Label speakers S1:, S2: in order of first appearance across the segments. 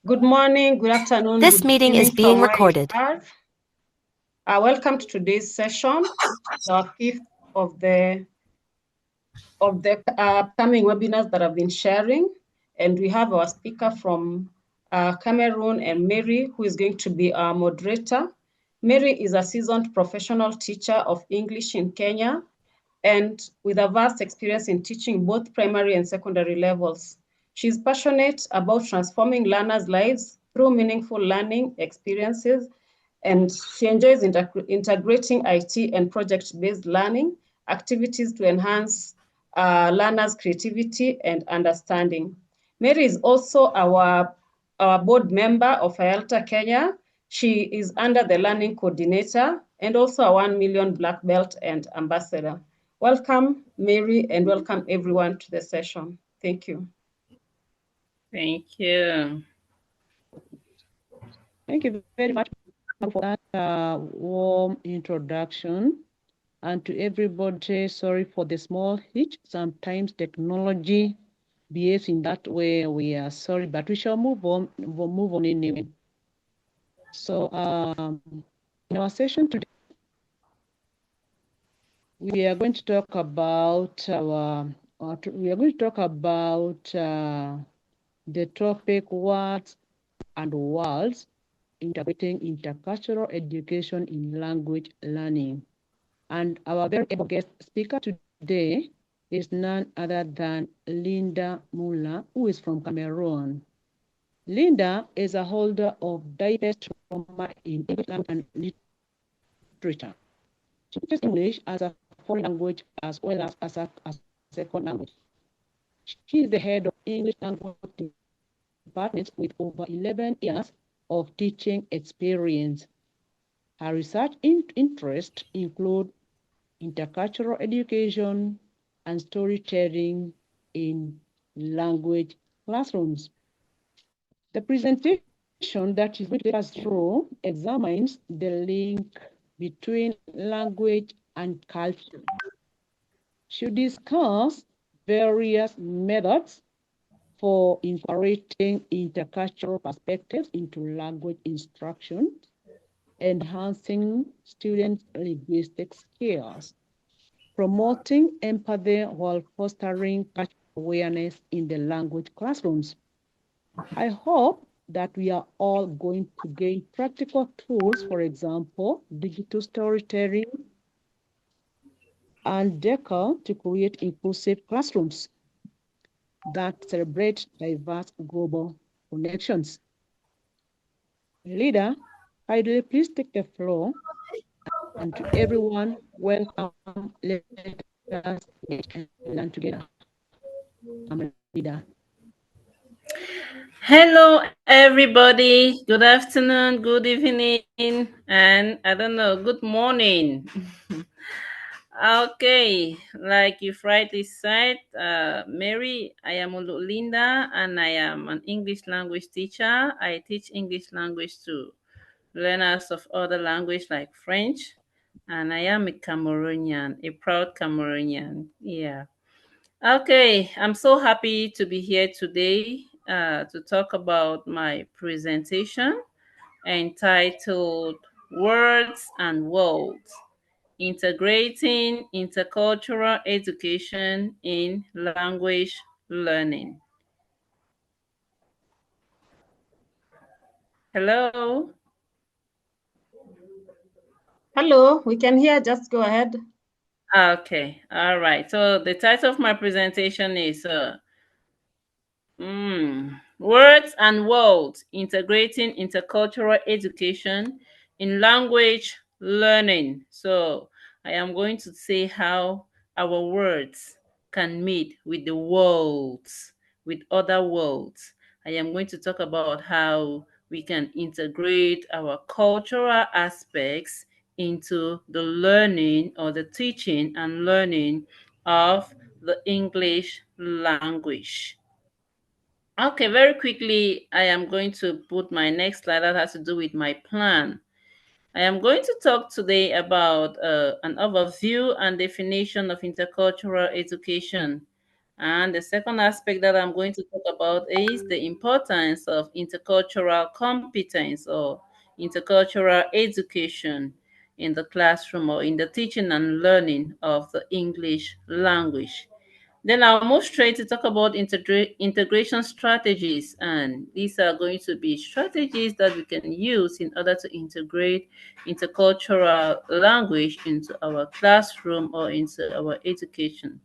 S1: Good morning, good afternoon,
S2: This
S1: good
S2: meeting is
S1: evening
S2: being
S1: from where you
S2: recorded.
S1: are. Welcome to today's session, our fifth of the upcoming webinars that I've been sharing. And we have our speaker from Cameroon, and Mary, who is going to be our moderator. Mary is a seasoned professional teacher of English in Kenya, and with a vast experience in teaching both primary and secondary levels. She's passionate about transforming learners' lives through meaningful learning experiences, and she enjoys integrating IT and project-based learning activities to enhance learners' creativity and understanding. Mary is also our board member of IELTA Kenya. She is under the learning coordinator and also a 1 million black belt and ambassador. Welcome, Mary, and welcome everyone to the session. Thank you.
S3: Thank you.
S4: Thank you very much for that warm introduction. And to everybody, sorry for the small hitch. Sometimes technology behaves in that way. We are sorry, but we shall move on anyway. So in our session today, we are going to talk about the topic words and worlds, integrating intercultural education in language learning. And our very able guest speaker today is none other than Linda Muluh, who is from Cameroon. Linda is a holder of diverse diploma in English language and literature. She teaches English as a foreign language as well as a second language. She is the head of English language departments with over 11 years of teaching experience. Her research interests include intercultural education and storytelling in language classrooms. The presentation that is going to take us through examines the link between language and culture. She discuss various methods for incorporating intercultural perspectives into language instruction, enhancing students' linguistic skills, promoting empathy while fostering cultural awareness in the language classrooms. I hope that we are all going to gain practical tools, for example, digital storytelling and decor to create inclusive classrooms that celebrate diverse global connections. Leader, kindly please take the floor, and to everyone, welcome. Let us learn together. I'm Leader.
S3: Hello, everybody. Good afternoon, good evening, and I don't know, good morning. Okay, like you've rightly said, Mary, I am Muluh Linda, and I am an English language teacher. I teach English language to learners of other language like French, and I am a Cameroonian, a proud Cameroonian. Yeah. Okay, I'm so happy to be here today to talk about my presentation entitled Words and Worlds, Integrating Intercultural Education in Language Learning. Hello?
S1: Hello, we can hear, just go ahead.
S3: Okay, all right. So the title of my presentation is Words and Worlds, Integrating Intercultural Education in Language Learning. So I am going to say how our words can meet with the worlds, with other worlds. I am going to talk about how we can integrate our cultural aspects into the learning or the teaching and learning of the English language. Okay, very quickly, I am going to put my next slide that has to do with my plan. I am going to talk today about an overview and definition of intercultural education. And the second aspect that I'm going to talk about is the importance of intercultural competence or intercultural education in the classroom or in the teaching and learning of the English language. Then I'll move straight to talk about integration strategies, and these are going to be strategies that we can use in order to integrate intercultural language into our classroom or into our education.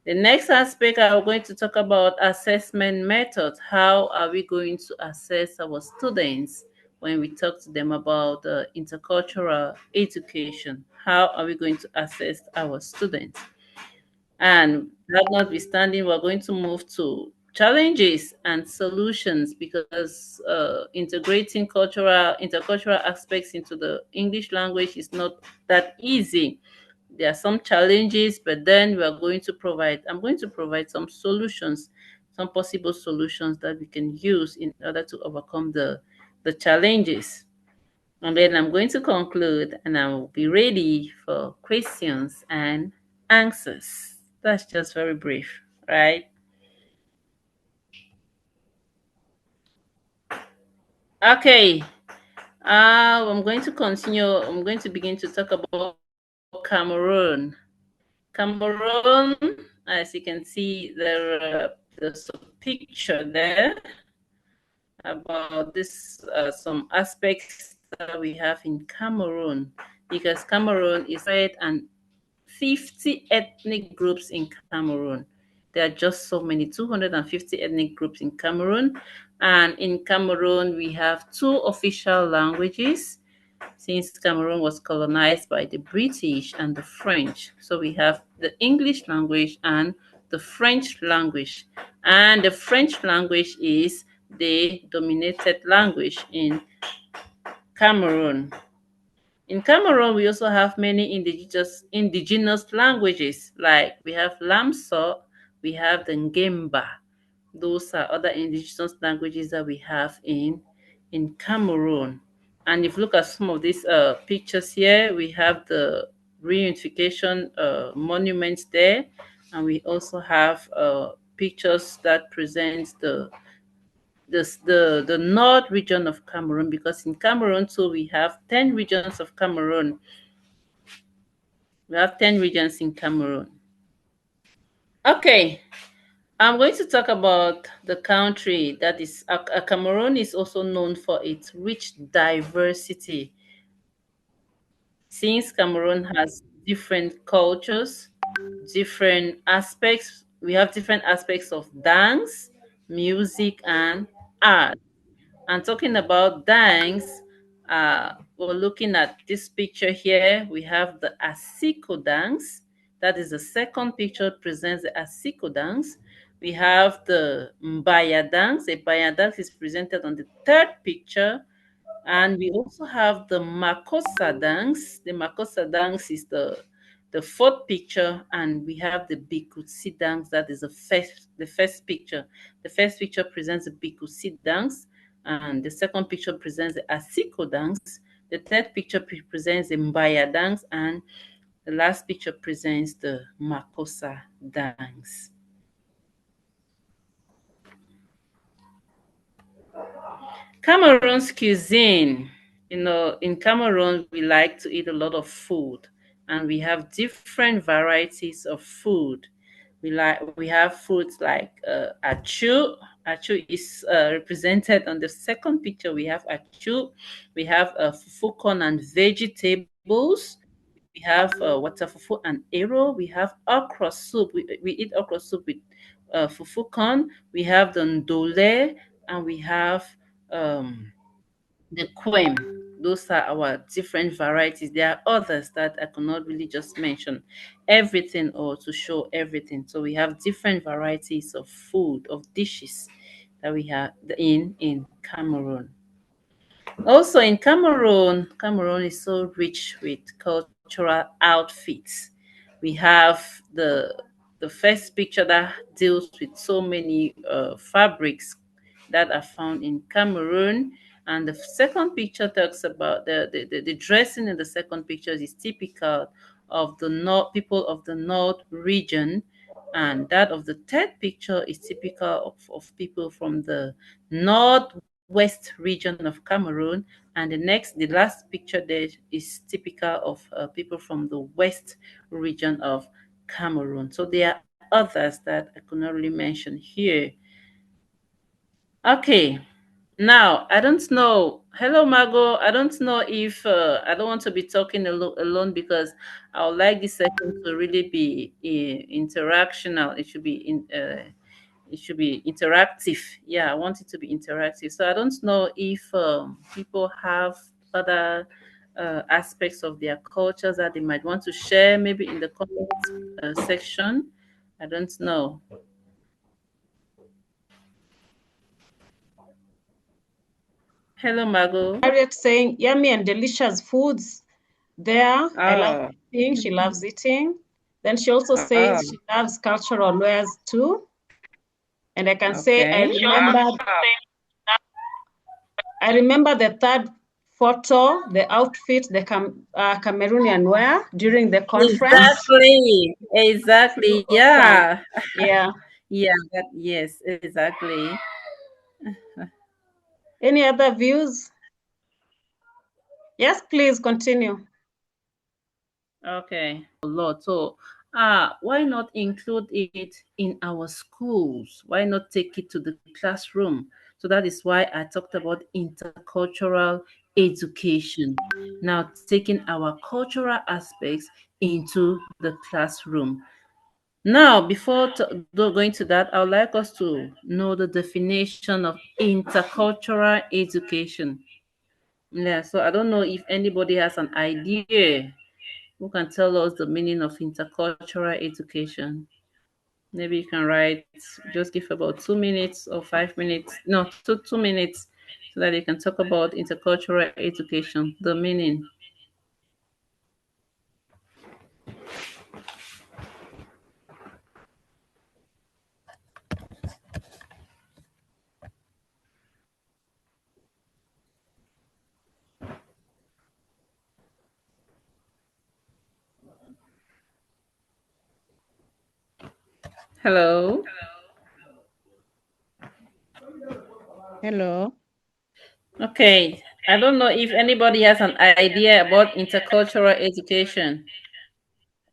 S3: The next aspect, I'm going to talk about assessment methods. How are we going to assess our students when we talk to them about intercultural education? How are we going to assess our students? And that notwithstanding, we're going to move to challenges and solutions because integrating intercultural aspects into the English language is not that easy. There are some challenges, but then I'm going to provide some solutions, some possible solutions that we can use in order to overcome the challenges. And then I'm going to conclude and I will be ready for questions and answers. That's just very brief, right? Okay. I'm going to continue. I'm going to begin to talk about Cameroon. Cameroon, as you can see, there's a picture there about this some aspects that we have in Cameroon, because Cameroon is and 50 ethnic groups in Cameroon. There are just so many, 250 ethnic groups in Cameroon. And in Cameroon, we have two official languages since Cameroon was colonized by the British and the French. So we have the English language and the French language. And the French language is the dominated language in Cameroon. In Cameroon, we also have many indigenous languages, like we have Lamso, we have the Ngemba. Those are other indigenous languages that we have in Cameroon. And if you look at some of these pictures here, we have the reunification monuments there, and we also have pictures that present the north region of Cameroon, because in Cameroon too we have 10 regions of Cameroon. We have 10 regions in Cameroon. Okay, I'm going to talk about the country that is Cameroon is also known for its rich diversity. Since Cameroon has different cultures, different aspects, we have different aspects of dance, music, and art. And talking about dance, we're looking at this picture here. We have the Asiko dance. That is the second picture, presents the Asiko dance. We have the Mbaya dance. The Mbaya dance is presented on the third picture. And we also have the Makossa dance. The Makossa dance is the fourth picture, and we have the Bikutsi dance. That is the first picture. The first picture presents the Bikutsi dance, and the second picture presents the Asiko dance. The third picture presents the Mbaya dance, and the last picture presents the Makossa dance. Cameroon's cuisine. In Cameroon, we like to eat a lot of food, and we have different varieties of food. We have foods like achu. Achu is represented on the second picture. We have achu. We have fufu corn and vegetables. We have water fufu and arrow. We have okra soup. We eat okra soup with fufu corn. We have the ndole, and we have um, the quem. Those are our different varieties. There are others that I cannot really just mention everything or to show everything. So we have different varieties of food, of dishes that we have in Cameroon. Also in Cameroon, Cameroon is so rich with cultural outfits. We have the first picture that deals with so many fabrics that are found in Cameroon. And the second picture talks about the dressing in the second picture is typical of the north people of the north region. And that of the third picture is typical of people from the northwest region of Cameroon. And the last picture there is typical of people from the west region of Cameroon. So there are others that I could not really mention here. Okay. Now, I don't know. Hello, Margot. I don't know if I don't want to be talking alone because I would like this session to really be interactional. It should be interactive. Yeah, I want it to be interactive. So I don't know if people have other aspects of their cultures that they might want to share, maybe in the comment section. I don't know. Hello, Margot.
S1: Harriet saying yummy and delicious foods there. I love
S3: Oh,
S1: eating. She loves eating. Then she also
S3: oh,
S1: says she loves cultural wares too. And I can say
S3: okay.
S1: I remember the third photo, the outfit the Cameroonian wear during the conference.
S3: Exactly.
S1: So awesome.
S3: Yeah.
S1: Yeah.
S3: Yeah. Yes, exactly.
S1: Any other views? Yes, please continue.
S3: Okay. A lot. So, why not include it in our schools? Why not take it to the classroom? So that is why I talked about intercultural education. Now, taking our cultural aspects into the classroom. Now, before going to that, I would like us to know the definition of intercultural education. Yeah, so I don't know if anybody has an idea who can tell us the meaning of intercultural education. Maybe you can write, just give about 2 minutes or 5 minutes, no, 2 minutes, so that you can talk about intercultural education, the meaning. Hello.
S4: Hello.
S3: Okay. I don't know if anybody has an idea about intercultural education.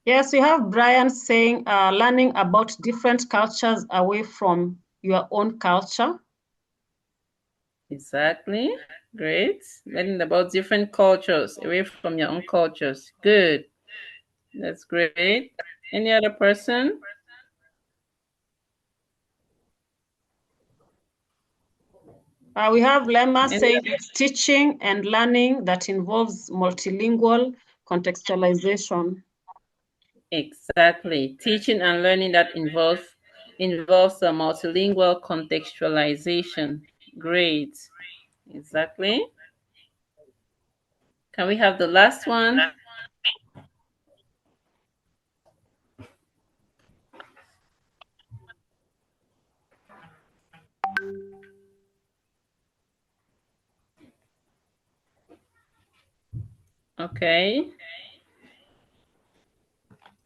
S1: Yes, we have Brian saying learning about different cultures away from your own culture.
S3: Exactly. Great. Learning about different cultures away from your own cultures. Good. That's great. Any other person?
S1: We have Lema
S3: Any
S1: saying it's teaching and learning that involves multilingual contextualization.
S3: Exactly. Teaching and learning that involves a multilingual contextualization. Great. Exactly. Can we have the last one? Okay.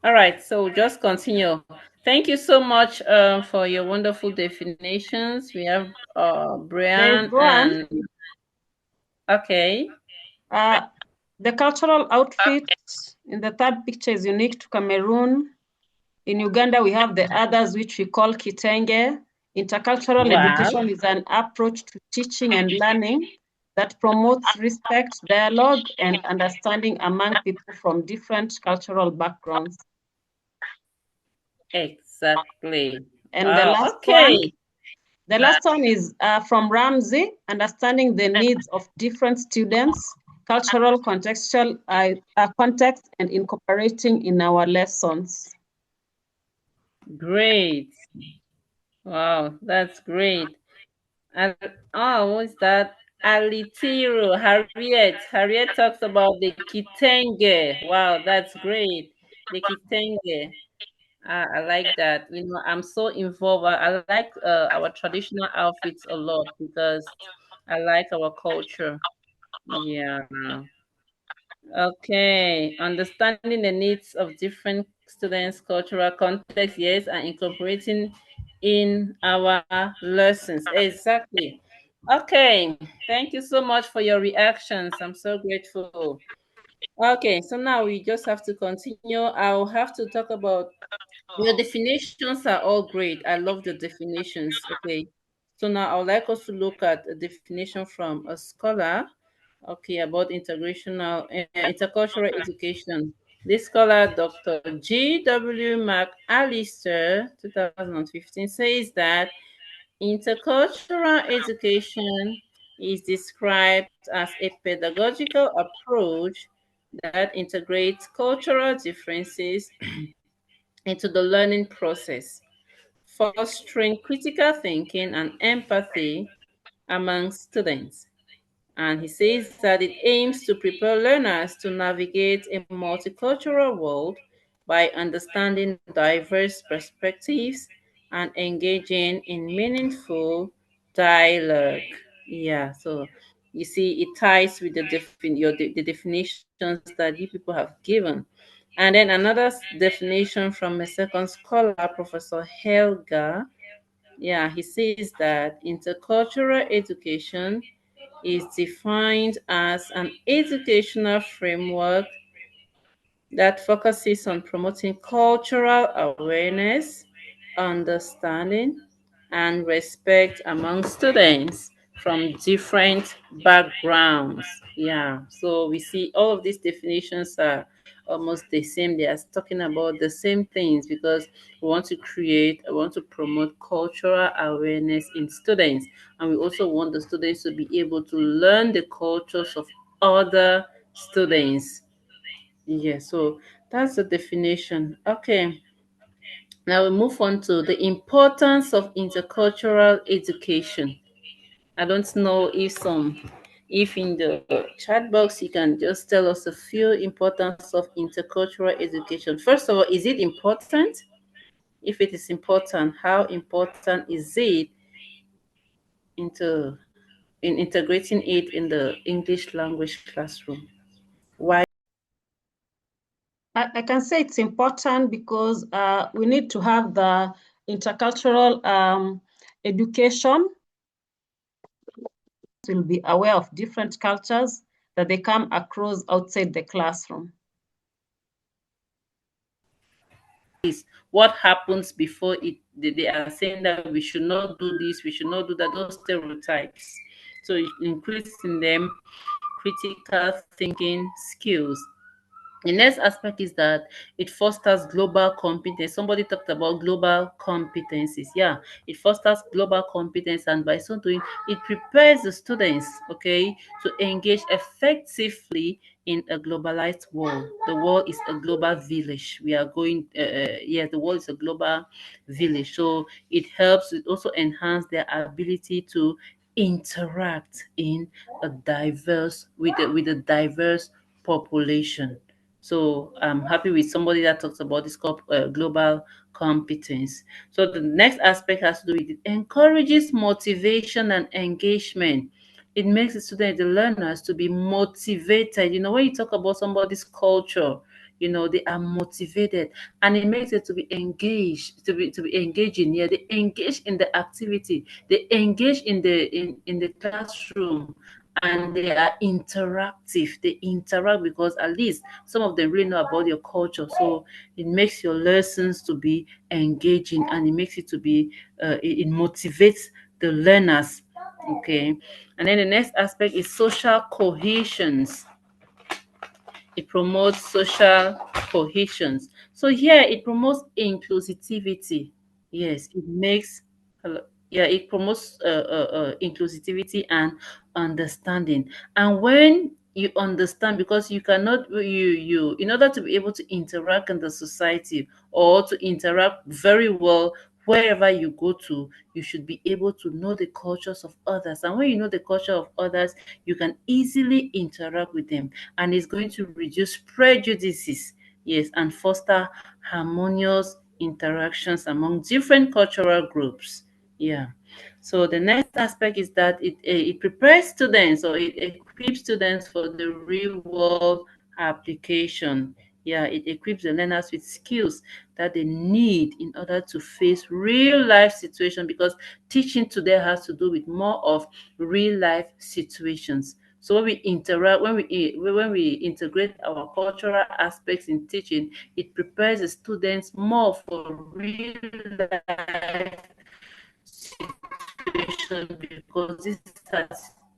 S3: All right. So just continue. Thank you so much for your wonderful definitions. We have
S1: There is
S3: Brian
S1: one.
S3: and okay.
S1: Uh, the cultural outfit in the third picture is unique to Cameroon. In Uganda, we have the others, which we call kitenge. Intercultural
S3: Wow.
S1: education is an approach to teaching and learning that promotes respect, dialogue, and understanding among people from different cultural backgrounds.
S3: Exactly.
S1: And
S3: Wow. Okay.
S1: the last one is from Ramsey, understanding the needs of different students, cultural contextual context, and incorporating in our lessons.
S3: Great. Wow. That's great. And what's that? Alitiro, Harriet. Harriet talks about the kitenge. Wow, that's great. The kitenge. I like that. I'm so involved. I like our traditional outfits a lot because I like our culture. Yeah. Okay. Understanding the needs of different students' cultural context, yes, and incorporating in our lessons. Exactly. Okay, thank you so much for your reactions. I'm so grateful. Okay, so now we just have to continue. I'll have to talk about your definitions are all great. I love the definitions. Okay, so now I would like us to look at a definition from a scholar. Okay, about intercultural education. This scholar, Dr. G.W. McAllister, 2015, says that intercultural education is described as a pedagogical approach that integrates cultural differences into the learning process, fostering critical thinking and empathy among students. And he says that it aims to prepare learners to navigate a multicultural world by understanding diverse perspectives and engaging in meaningful dialogue. Yeah, so you see, it ties with the definitions that you people have given. And then another definition from a second scholar, Professor Helga. Yeah, he says that intercultural education is defined as an educational framework that focuses on promoting cultural awareness, understanding, and respect among students from different backgrounds. Yeah, so we see all of these definitions are almost the same. They are talking about the same things because we want to promote cultural awareness in students, and we also want the students to be able to learn the cultures of other students. Yeah, so that's the definition. Okay, now we move on to the importance of intercultural education. I don't know if in the chat box you can just tell us a few importance of intercultural education. First of all, is it important? If it is important, how important is it into in integrating it in the English language classroom? Why?
S1: I can say it's important because we need to have the intercultural education. Will be aware of different cultures that they come across outside the classroom.
S3: Is what happens before it they are saying that we should not do this, we should not do that, those stereotypes. So it increases in them critical thinking skills. The next aspect is that it fosters global competence. Somebody talked about global competencies. Yeah, it fosters global competence, and by so doing, it prepares the students, okay, to engage effectively in a globalized world. The world is a global village. We are going, yeah, the world is a global village. So it helps. It also enhance their ability to interact in a diverse with a diverse population. So I'm happy with somebody that talks about this global competence. So the next aspect has to do with it encourages motivation and engagement. It makes the students, the learners, to be motivated. You know, when you talk about somebody's culture, you know, they are motivated, and it makes it to be engaged, to be engaging. Yeah, they engage in the activity, they engage in the classroom, and they are interactive. They interact because at least some of them really know about your culture. So it makes your lessons to be engaging, and it makes it to be it motivates the learners. Okay, and then the next aspect is social cohesions. It promotes social cohesions. So here it promotes inclusivity. Yes, it makes yeah, it promotes inclusivity and understanding. And when you understand, because you cannot you in order to be able to interact in the society or to interact very well wherever you go to, you should be able to know the cultures of others. And when you know the culture of others, you can easily interact with them, and it's going to reduce prejudices, yes, and foster harmonious interactions among different cultural groups. Yeah. So the next aspect is that it prepares students, or it equips students for the real world application. Yeah, it equips the learners with skills that they need in order to face real life situation, because teaching today has to do with more of real life situations. So when we interact, when we integrate our cultural aspects in teaching, it prepares the students more for real life situation, because these are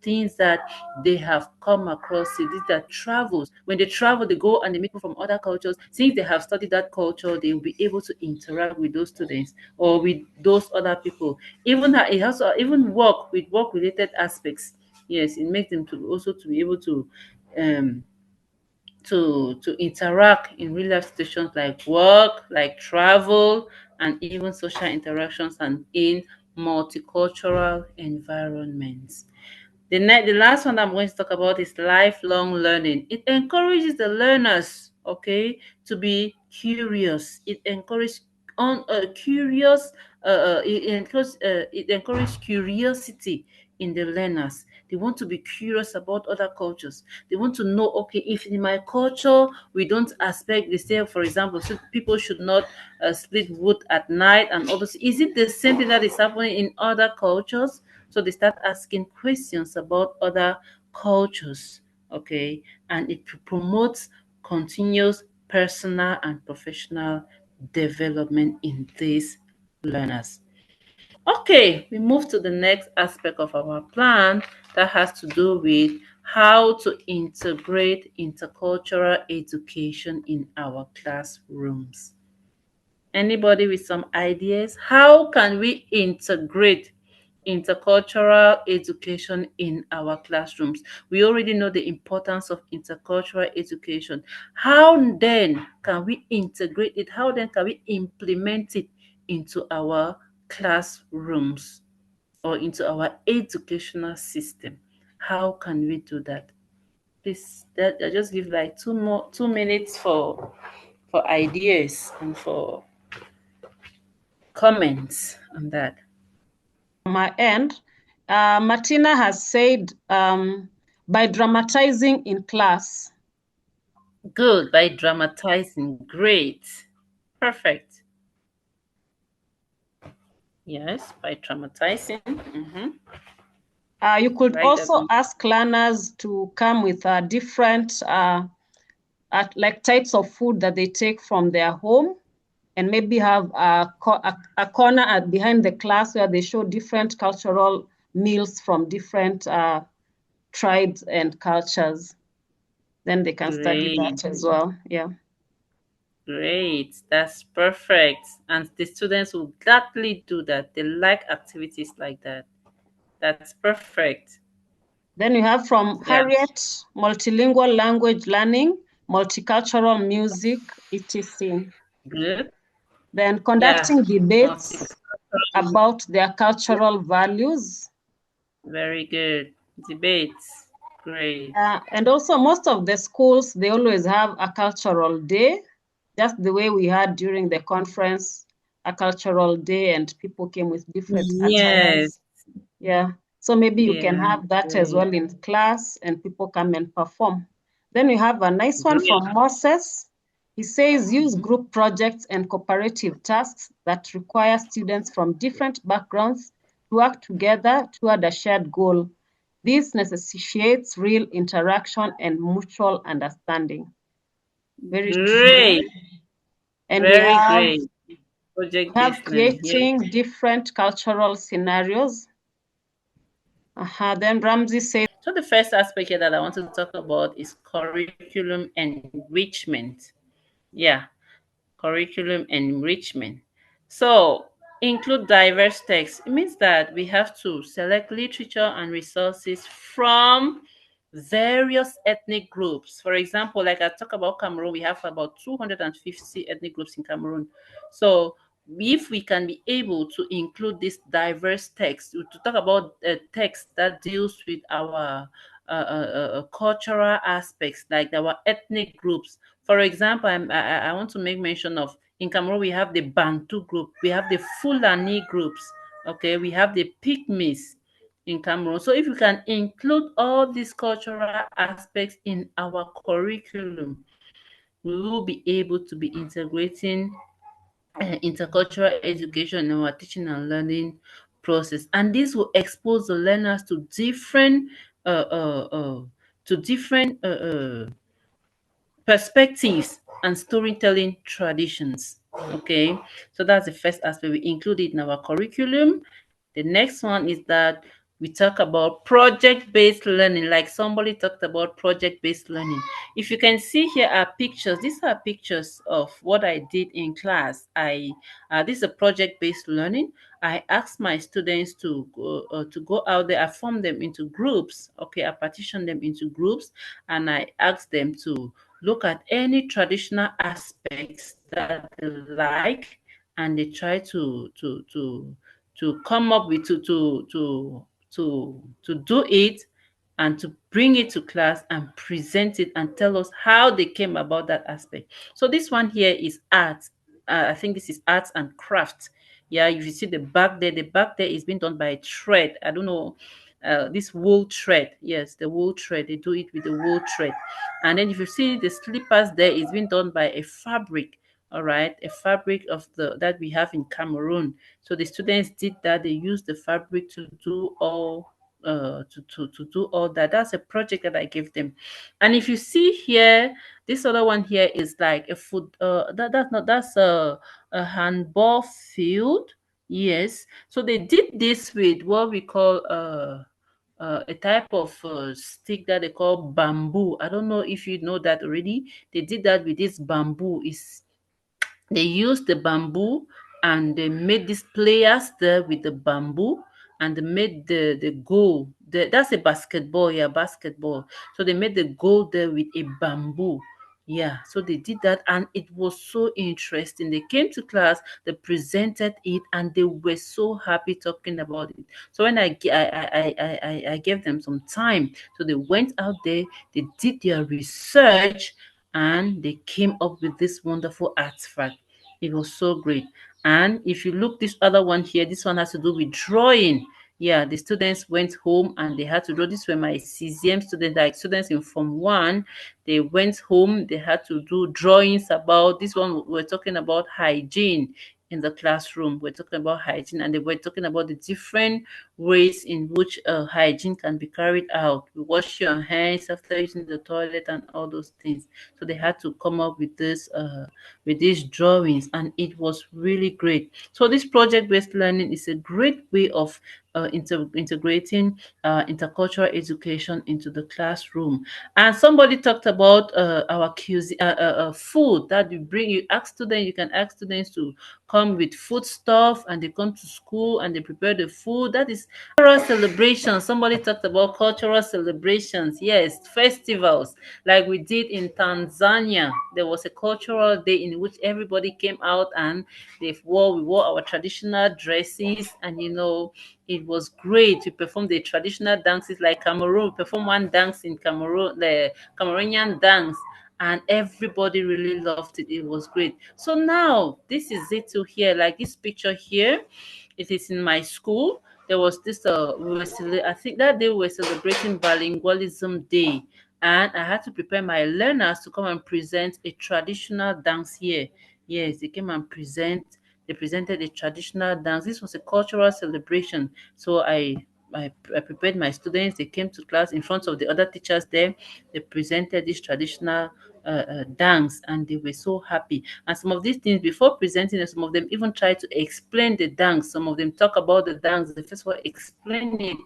S3: things that they have come across. These are travels. When they travel, they go and they meet people from other cultures. Since they have studied that culture, they will be able to interact with those students or with those other people. Even it also even work with work related aspects. Yes, it makes them to also to be able um to interact in real life situations like work, like travel, and even social interactions and in multicultural environments. The last one I'm going to talk about is lifelong learning. It encourages the learners, okay, to be curious. It encourages on curious. It encourages curiosity in the learners. They want to be curious about other cultures. They want to know, okay, if in my culture we don't expect, they say, for example, so people should not split wood at night and all this. Is it the same thing that is happening in other cultures? So they start asking questions about other cultures, okay, and it promotes continuous personal and professional development in these learners. Okay, we move to the next aspect of our plan that has to do with how to integrate intercultural education in our classrooms. Anybody with some ideas? How can we integrate intercultural education in our classrooms? We already know the importance of intercultural education. How then can we integrate it? How then can we implement it into our classrooms or into our educational system? How can we do that? Please, I just give like 2 minutes for ideas and for comments on that.
S1: My end, Martina has said by dramatizing in class.
S3: Good, by dramatizing. Great. Perfect. Yes, by dramatizing.
S1: You could
S3: Right.
S1: also ask learners to come with different like types of food that they take from their home, and maybe have a corner behind the class where they show different cultural meals from different tribes and cultures. Then they can study
S3: Great.
S1: that as well. Yeah.
S3: Great. That's perfect. And the students will gladly do that. They like activities like that. That's perfect.
S1: Then you have from
S3: Yeah.
S1: Harriet, multilingual language learning, multicultural music, etc.
S3: Good.
S1: Then
S3: Yeah.
S1: conducting debates
S3: Multicultural.
S1: about their cultural values.
S3: Very good. Debates. Great.
S1: And also most of the schools, they always have a cultural day, just the way we had during the conference, a cultural day, and people came with different
S3: Yes.
S1: attires. Yeah. So maybe you can
S3: Yeah.
S1: have that as
S3: Great.
S1: well in class and people come and perform. Then we have a nice one
S3: Great.
S1: from Moses. He says use group projects and cooperative tasks that require students from different backgrounds to work together toward a shared goal. This necessitates real interaction and mutual understanding. Very true.
S3: Great.
S1: And we
S3: Very
S1: have,
S3: great.
S1: have
S3: Project-based learning. Yes.
S1: creating different cultural scenarios. Then Ramsey says,
S3: So the first aspect here that I want to talk about is curriculum enrichment. Yeah, curriculum enrichment. So include diverse texts. It means that we have to select literature and resources from various ethnic groups. For example, like I talk about Cameroon, we have about 250 ethnic groups in Cameroon. So if we can be able to include this diverse text, to talk about text that deals with our cultural aspects, like our ethnic groups. For example, I want to make mention of, in Cameroon, we have the Bantu group, we have the Fulani groups, okay, we have the Pygmies in Cameroon. So if we can include all these cultural aspects in our curriculum, we will be able to be integrating intercultural education in our teaching and learning process, and this will expose the learners to different perspectives and storytelling traditions. Okay, so that's the first aspect. We include it in our curriculum. The next one is that we talk about project-based learning, like somebody talked about project-based learning. If you can see here are pictures. These are pictures of what I did in class. This is a project-based learning. I asked my students to go out there. I formed them into groups. Okay, I partitioned them into groups, and I asked them to look at any traditional aspects that they like, and they try to come up with to do it, and to bring it to class and present it and tell us how they came about that aspect. So this one here is art. I think this is arts and craft. Yeah, if you see the back there is being done by a thread. I don't know, this wool thread. Yes, the wool thread. They do it with the wool thread. And then if you see the slippers there, it's been done by a fabric. All right, a fabric of the that we have in Cameroon. So the students did that. They used the fabric to do all to do all that. That's a project that I gave them. And if you see here, this other one here is like a foot. That's not that's a handball field. Yes. So they did this with what we call a type of stick that they call bamboo. I don't know if you know that already. They did that with this bamboo. Is They used the bamboo, and they made these players there with the bamboo, and they made the goal. That's a basketball, yeah, basketball. So they made the goal there with a bamboo. Yeah, so they did that, and it was so interesting. They came to class, they presented it, and they were so happy talking about it. So when I gave them some time, so they went out there, they did their research, and they came up with this wonderful artifact. It was so great. And if you look this other one here, this one has to do with drawing. Yeah, the students went home and they had to draw. These were my CZM students, like students in Form 1. They went home, they had to do drawings about this one. We're talking about hygiene in the classroom. We're talking about hygiene, and they were talking about the different ways in which hygiene can be carried out. You wash your hands after using the toilet and all those things. So they had to come up with these drawings, and it was really great. So this project-based learning is a great way of integrating intercultural education into the classroom. And somebody talked about our cuisine, food that you bring. You ask students, you can ask students to come with food stuff, and they come to school and they prepare the food. That is cultural celebrations. Somebody talked about cultural celebrations. Yes, festivals like we did in Tanzania. There was a cultural day in which everybody came out, and we wore our traditional dresses, and it was great. We performed the traditional dances like Cameroon. We performed one dance in Cameroon, the Cameroonian dance, and everybody really loved it. It was great. So now this is it to here, like this picture here. It is in my school. There was this I think that day we were celebrating bilingualism day, and I had to prepare my learners to come and present a traditional dance here. Yes, they came and they presented a traditional dance. This was a cultural celebration. So I prepared my students. They came to class in front of the other teachers there. They presented this traditional dance, and they were so happy. And some of these things, before presenting it, some of them even tried to explain the dance. Some of them talk about the dance. They first of all explain it.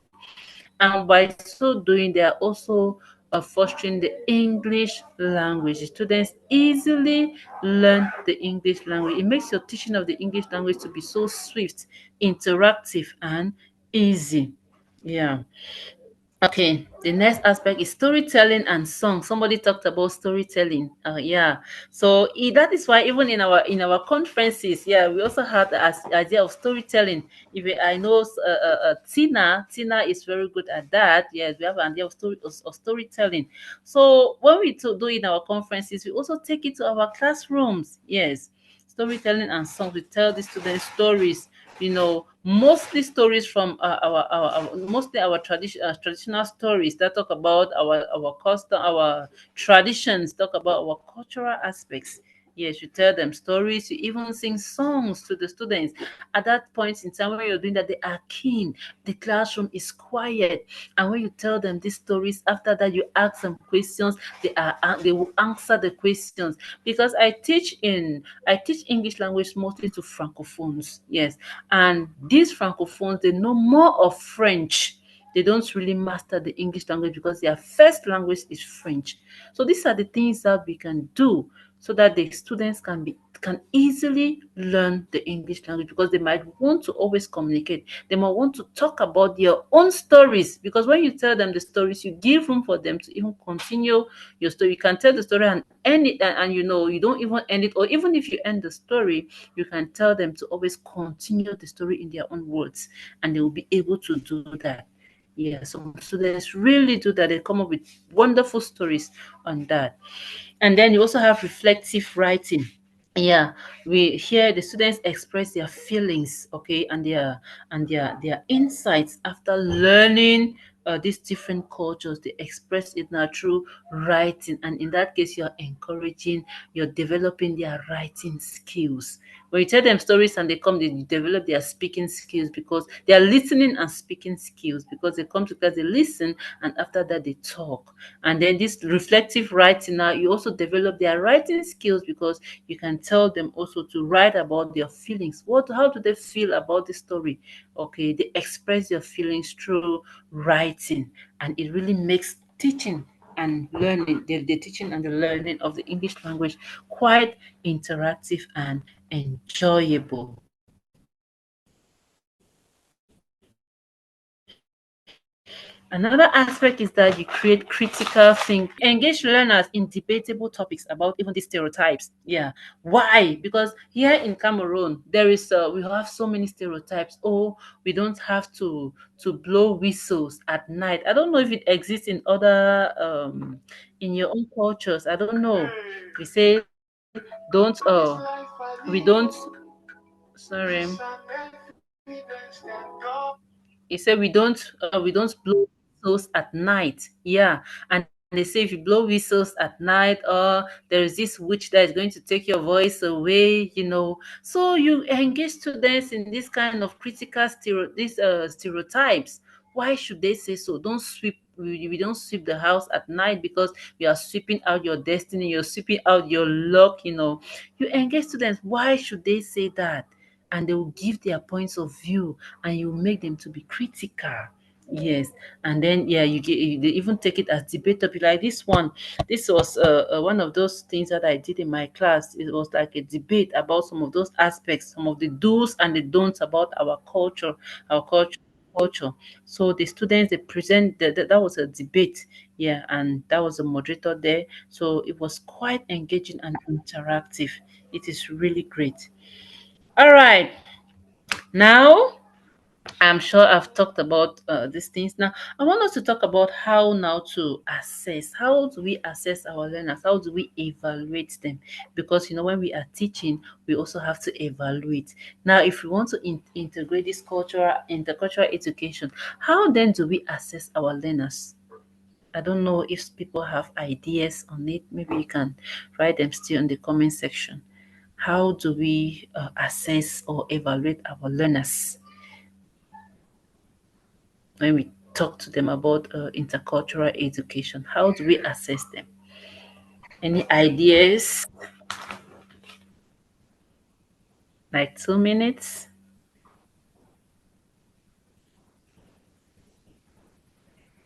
S3: And by so doing, they are also fostering the English language. The students easily learn the English language. It makes your teaching of the English language to be so swift, interactive, and easy. Yeah. Okay, the next aspect is storytelling and song. Somebody talked about storytelling. Yeah, so that is why even in our conferences, yeah, we also had the idea of storytelling. I know Tina is very good at that. Yes, we have an idea of storytelling. So when we do in our conferences, we also take it to our classrooms. Yes, storytelling and songs. We tell the students stories, mostly stories from mostly our traditional stories that talk about our custom, our traditions, talk about our cultural aspects. Yes, you tell them stories, you even sing songs to the students. At that point in time when you're doing that, they are keen. The classroom is quiet. And when you tell them these stories, after that you ask them questions, they will answer the questions. Because I teach English language mostly to francophones. Yes. And these francophones, they know more of French. They don't really master the English language because their first language is French. So these are the things that we can do so that the students can easily learn the English language, because they might want to always communicate. They might want to talk about their own stories, because when you tell them the stories, you give room for them to even continue your story. You can tell the story and end it, and you don't even end it, or even if you end the story, you can tell them to always continue the story in their own words, and they will be able to do that. Yeah, some students really do that. They come up with wonderful stories on that. And then you also have reflective writing. Yeah, we hear the students express their feelings, okay, and their insights after learning these different cultures. They express it now through writing, and in that case you're encouraging, you're developing their writing skills. When you tell them stories and they come, they develop their speaking skills, because they are listening and speaking skills, because they come to class, they listen, and after that they talk. And then this reflective writing, now you also develop their writing skills, because you can tell them also to write about their feelings. How do they feel about the story? Okay, they express their feelings through writing, and it really makes teaching and learning, the teaching and the learning of the English language, quite interactive and enjoyable. Another aspect is that you create critical thinking. Engage learners in debatable topics about even these stereotypes. Yeah. Why? Because here in Cameroon, we have so many stereotypes. Oh, we don't have to blow whistles at night. I don't know if it exists in other in your own cultures. I don't know. We say don't we don't sorry. He said we don't blow whistles at night. Yeah. And they say if you blow whistles at night, there is this witch that is going to take your voice away. So you engage students in this kind of critical stereotypes. Why should they say so? Don't sweep we don't sweep the house at night because you are sweeping out your destiny, you're sweeping out your luck. You engage students. Why should they say that? And they will give their points of view, and you make them to be critical. Yes. And then yeah, they even take it as debate topic. Like this one, this was one of those things that I did in my class. It was like a debate about some of those aspects, some of the do's and the don'ts about our culture. So the students, they present that was a debate. Yeah, and that was a moderator there, so it was quite engaging and interactive. It is really great. All right. Now, I'm sure I've talked about these things. Now, I want us to talk about how now to assess. How do we assess our learners? How do we evaluate them? Because, when we are teaching, we also have to evaluate. Now, if we want to integrate this intercultural education, how then do we assess our learners? I don't know if people have ideas on it. Maybe you can write them still in the comment section. How do we assess or evaluate our learners when we talk to them about intercultural education? How do we assess them? Any ideas? Like 2 minutes?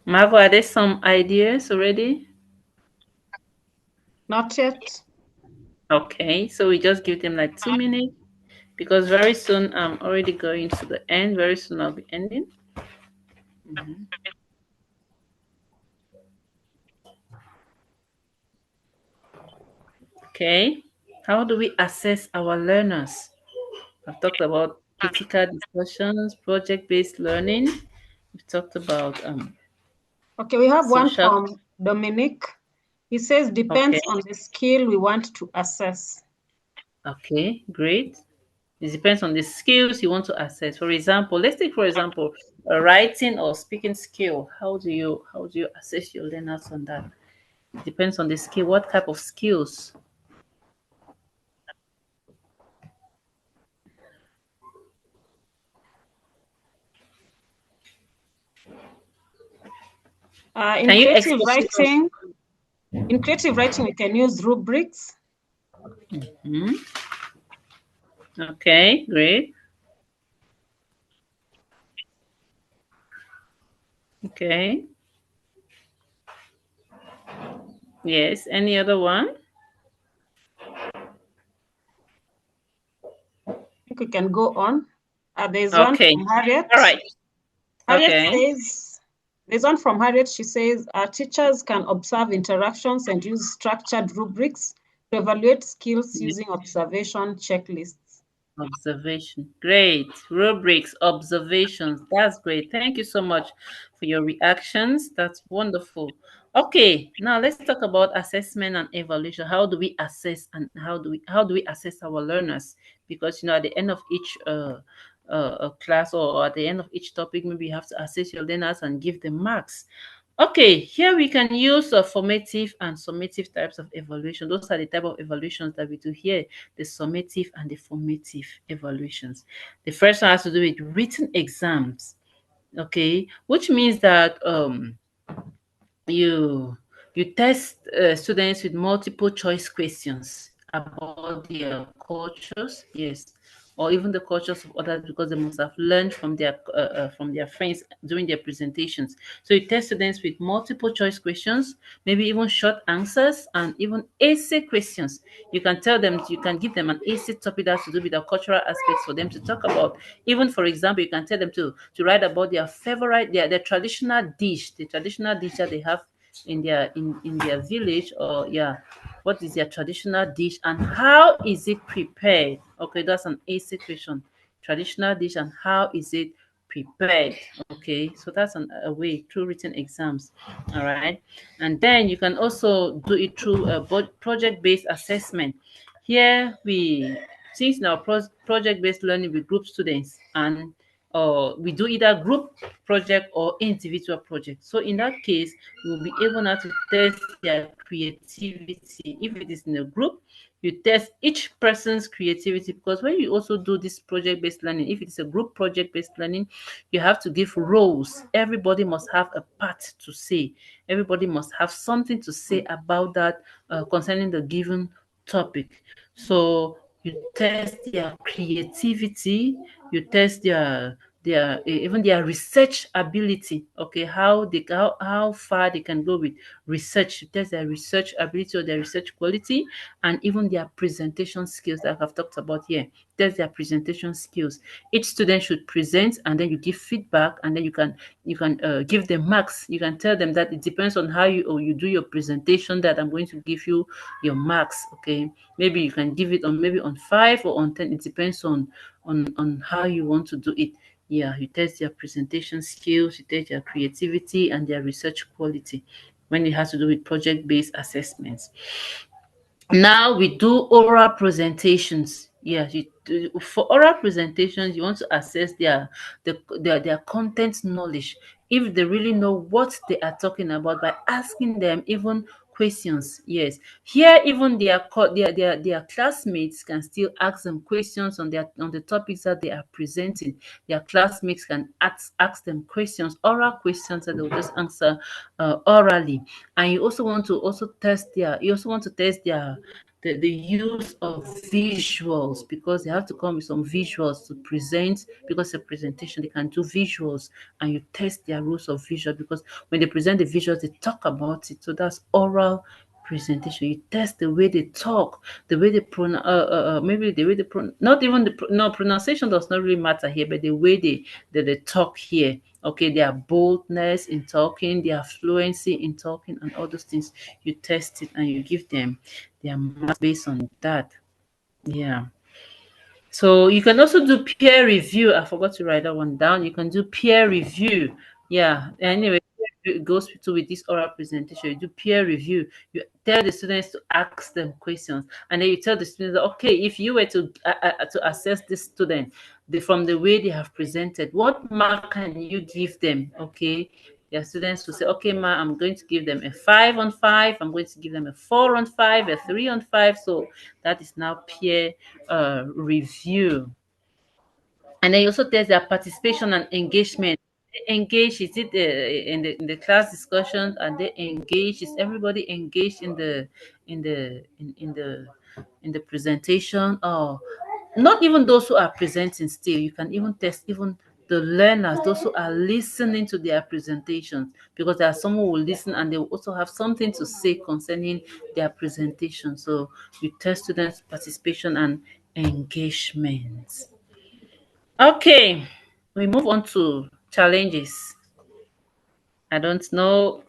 S3: Marvel, are there some ideas already?
S1: Not yet.
S3: Okay, so we just give them like 2 minutes, because very soon I'm already going to the end. Very soon I'll be ending. Mhm. Okay, how do we assess our learners? I've talked about critical discussions, project-based learning. We've talked about
S1: Okay, we have one
S3: social.
S1: from Dominic. He says
S3: Okay,
S1: depends on the skill we want to assess.
S3: okay, great. It depends on the skills you want to assess. For example, let's take for example a writing or speaking skill. How do you assess your learners on that? It depends on the skill. What type of skills?
S1: In
S3: Can you
S1: creative
S3: explain to us?
S1: writing, we can use rubrics.
S3: Okay, great. Okay. Yes. Any other one?
S1: I think we can go on. There's one
S3: Okay.
S1: from Harriet.
S3: All right.
S1: Harriet
S3: Okay.
S1: says, there's one from Harriet. She says, teachers can observe interactions and use structured rubrics to evaluate skills using observation checklists.
S3: Observation. Great. Rubrics, observations. That's great. Thank you so much for your reactions. That's wonderful. Okay, now let's talk about assessment and evaluation. How do we assess and how do we assess our learners? Because at the end of each class or at the end of each topic, maybe you have to assess your learners and give them marks. Okay, here we can use formative and summative types of evaluation. Those are the type of evaluations that we do here, the summative and the formative evaluations. The first one has to do with written exams, okay, which means that you you test students with multiple choice questions about their cultures, yes, or even the cultures of others, because they must have learned from their friends during their presentations. So you test students with multiple choice questions, maybe even short answers, and even essay questions. You can tell them, you can give them an essay topic that has to do with the cultural aspects for them to talk about. Even, for example, you can tell them to write about their favorite, their traditional dish, the traditional dish that they have in their village, or yeah, what is their traditional dish and how is it prepared. Okay, that's an essay question. Traditional dish and how is it prepared. Okay, so that's a way through written exams. All right, and then you can also do it through a project-based assessment. Here we, since in our project-based learning with group students, and we do either group project or individual project. So in that case, we'll be able now to test their creativity. If it is in a group, you test each person's creativity, because when you also do this project-based learning, if it's a group project-based learning, you have to give roles. Everybody must have a part to say. Everybody must have something to say about that concerning the given topic. So you test their creativity, you test their even their research ability. Okay, how far they can go with research. You test their research ability or their research quality, and even their presentation skills that I've talked about here. Test their presentation skills. Each student should present, and then you give feedback, and then you can give them marks. You can tell them that it depends on how you do your presentation, that I'm going to give you your marks. Okay, maybe you can give it on maybe on 5 or on 10. It depends on how you want to do it. Yeah, you test their presentation skills, you test their creativity and their research quality when it has to do with project-based assessments. Now we do oral presentations. Yes, for oral presentations, you want to assess their content knowledge. If they really know what they are talking about by asking them even questions. Yes, here even their classmates can still ask them questions on the topics that they are presenting. Their classmates can ask them questions, oral questions that they'll just answer orally. And you also want to test the use of visuals, because they have to come with some visuals to present, because a presentation they can do visuals, and you test their rules of visual, because when they present the visuals they talk about it. So that's oral presentation. You test the way they talk, the way they maybe the way they not even no, pronunciation does not really matter here, but the way they talk here. Okay, their boldness in talking, their fluency in talking, and all those things. You test it and you give them their marks based on that. Yeah. So you can also do peer review. I forgot to write that one down. You can do peer review. Yeah. Anyway, goes to with this oral presentation. You do peer review. You tell the students to ask them questions, and then you tell the students, okay, if you were to assess this student from the way they have presented, what mark can you give them? Okay, their students will say, okay, ma, I'm going to give them a 5 on 5. I'm going to give them a 4 on 5, a 3 on 5. So that is now peer review. And then you also test their participation and engagement. Engage, is it in the class discussions? Are they engaged? Is everybody engaged in the in the in the presentation? Or not even those who are presenting still. You can even test even the learners, those who are listening to their presentations, because there are some who will listen and they will also have something to say concerning their presentation. So you test students' participation and engagement. Okay, we move on to challenges. I don't know,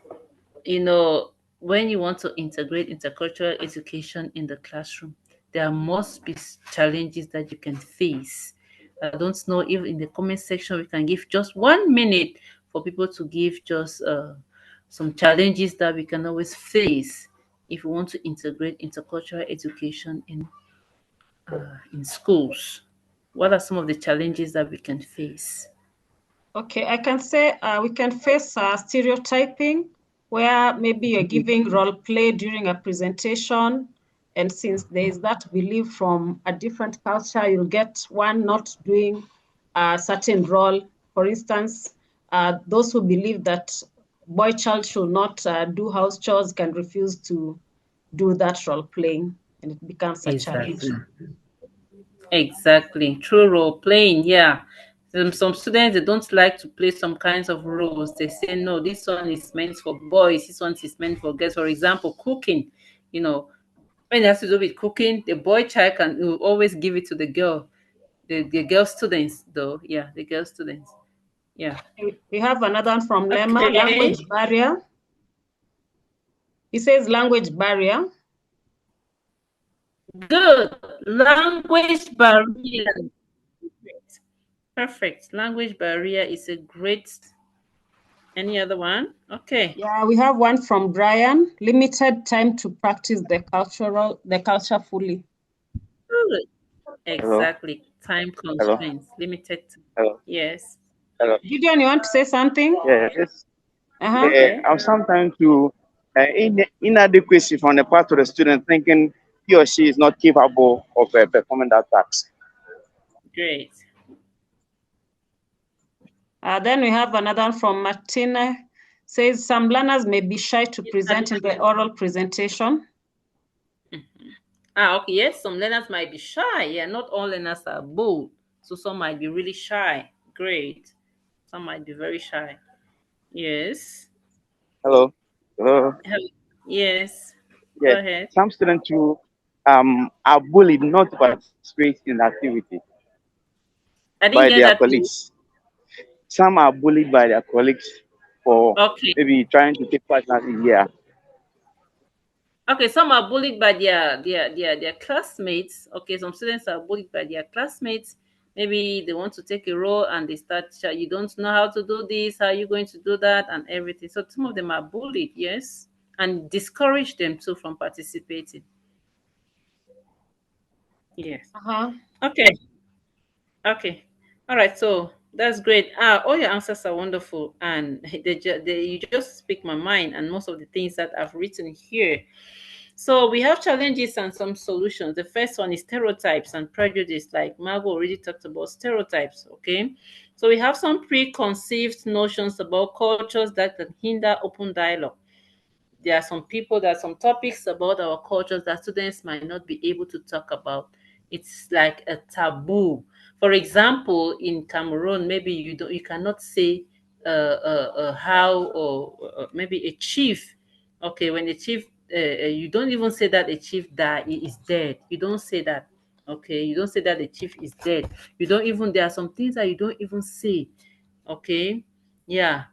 S3: when you want to integrate intercultural education in the classroom, there must be challenges that you can face. I don't know if in the comment section we can give just 1 minute for people to give just some challenges that we can always face if we want to integrate intercultural education in schools. What are some of the challenges that we can face?
S1: Okay, I can say we can face stereotyping, where maybe you're giving role play during a presentation, and since there is that belief from a different culture, you'll get one not doing a certain role. For instance, those who believe that boy child should not do house chores can refuse to do that role playing, and it becomes a challenge.
S3: Exactly. Exactly. True role playing. Yeah. Some students, they don't like to play some kinds of roles. They say, no, this one is meant for boys, this one is meant for girls. For example, cooking. You know, when it has to do with cooking, the boy child will always give it to the girl. The girl students, though. Yeah, the girl students. Yeah.
S1: We have another one from Lema,
S3: Okay.
S1: language barrier. He says language barrier.
S3: Good. Language barrier. Perfect. Language barrier is a great. Any other one? Okay.
S1: Yeah, we have one from Brian. Limited time to practice the culture fully.
S3: Good.
S2: Hello,
S3: Exactly. Time
S2: hello,
S3: constraints. Limited.
S2: hello,
S3: Yes.
S2: hello.
S1: Gideon, you want to say something?
S2: Yes,
S1: Uh-huh.
S2: yeah,
S3: Okay.
S2: I'm sometimes to inadequacy from the part of the student thinking he or she is not capable of performing that task.
S3: Great.
S1: Then we have another one from Martina. Says some learners may be shy to present in the oral presentation.
S3: Okay. Yes, some learners might be shy. Yeah, not all learners are bold. So some might be really shy. Great. Some might be very shy. Yes.
S2: Hello, hello.
S3: Yes. Go
S2: Yes,
S3: ahead.
S2: some students who are bullied not to participate in the activity
S3: I
S2: by
S3: didn't get
S2: their
S3: that, please.
S2: colleagues. Some are bullied by their colleagues for
S3: Okay.
S2: maybe trying to take part in here.
S3: Okay, some are bullied by their classmates. Okay, some students are bullied by their classmates. Maybe they want to take a role and they start, you don't know how to do this, how are you going to do that, and everything. So some of them are bullied, yes, and discourage them too from participating. Yes.
S1: Uh-huh.
S3: Okay. Okay. All right. So that's great. All your answers are wonderful, and you just speak my mind and most of the things that I've written here. So we have challenges and some solutions. The first one is stereotypes and prejudice, like Margot already talked about stereotypes. Okay. So we have some preconceived notions about cultures that can hinder open dialogue. There are some topics about our cultures that students might not be able to talk about. It's like a taboo. For example, in Cameroon, maybe you cannot say how, or maybe a chief. Okay, when a chief, you don't even say that a chief is dead. You don't say that. Okay, you don't say that the chief is dead. You don't even. There are some things that you don't even say. Okay, yeah.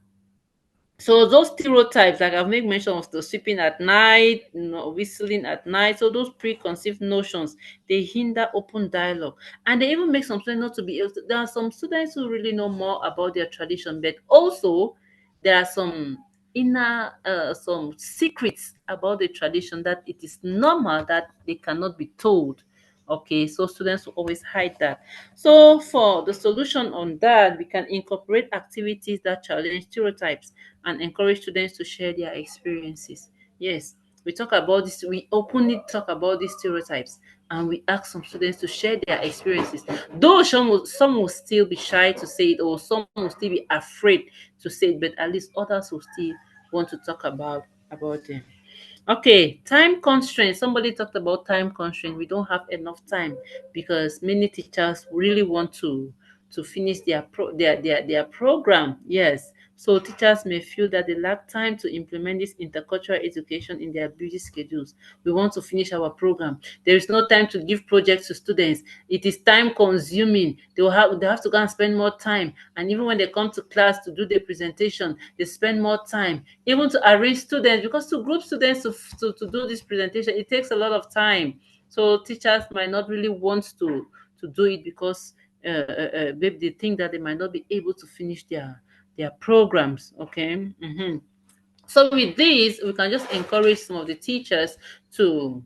S3: So those stereotypes, like I've made mention of the sweeping at night, whistling at night. So those preconceived notions, they hinder open dialogue, and they even make some students not to be able to. There are some students who really know more about their tradition, but also there are some inner some secrets about the tradition that it is normal that they cannot be told. Okay, so students will always hide that. So for the solution on that, we can incorporate activities that challenge stereotypes and encourage students to share their experiences. Yes, we talk about this, we openly talk about these stereotypes, and we ask some students to share their experiences. Though some will still be shy to say it, or some will still be afraid to say it, but at least others will still want to talk about them. Okay, time constraint. Somebody talked about time constraint. We don't have enough time because many teachers really want to finish their program. Yes. So teachers may feel that they lack time to implement this intercultural education in their busy schedules. We want to finish our program. There is no time to give projects to students. It is time consuming. They have to go and spend more time. And even when they come to class to do the presentation, they spend more time. Even to arrange students, because to group students to do this presentation, it takes a lot of time. So teachers might not really want to do it because maybe they think that they might not be able to finish their programs. Okay. So with this, we can just encourage some of the teachers to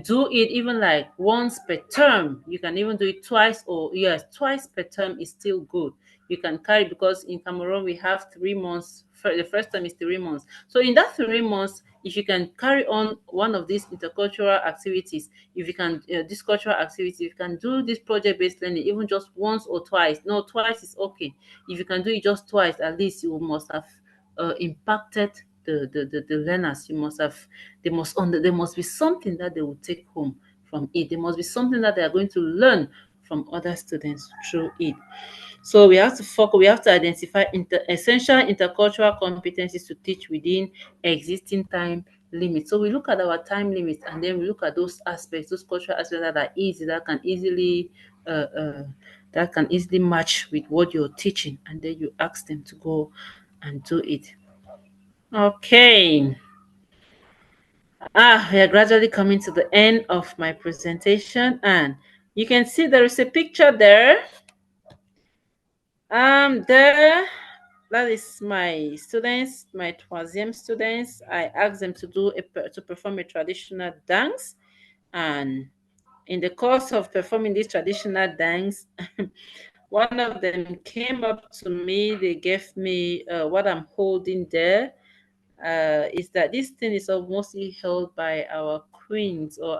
S3: do it even like once per term. You can even do it twice, or yes, twice per term is still good. You can carry, because in Cameroon we have 3 months. The first time is 3 months. So in that 3 months, if you can carry on one of these intercultural activities, if you can this cultural activity, if you can do this project-based learning even just once or twice. No, twice is okay. If you can do it just twice, at least you must have impacted the learners. You must have, there must be something that they will take home from it. There must be something that they are going to learn from other students through it. So we have to focus, we have to identify essential intercultural competencies to teach within existing time limits. So we look at our time limits, and then we look at those aspects, those cultural aspects that are easy, uh, uh, that can easily match with what you're teaching, and then you ask them to go and do it. Okay. We are gradually coming to the end of my presentation, and you can see there is a picture there. There, that is my students, my troisième students. I asked them to to perform a traditional dance, and in the course of performing this traditional dance, one of them came up to me. They gave me what I'm holding there. Is that this thing is mostly held by our queens, or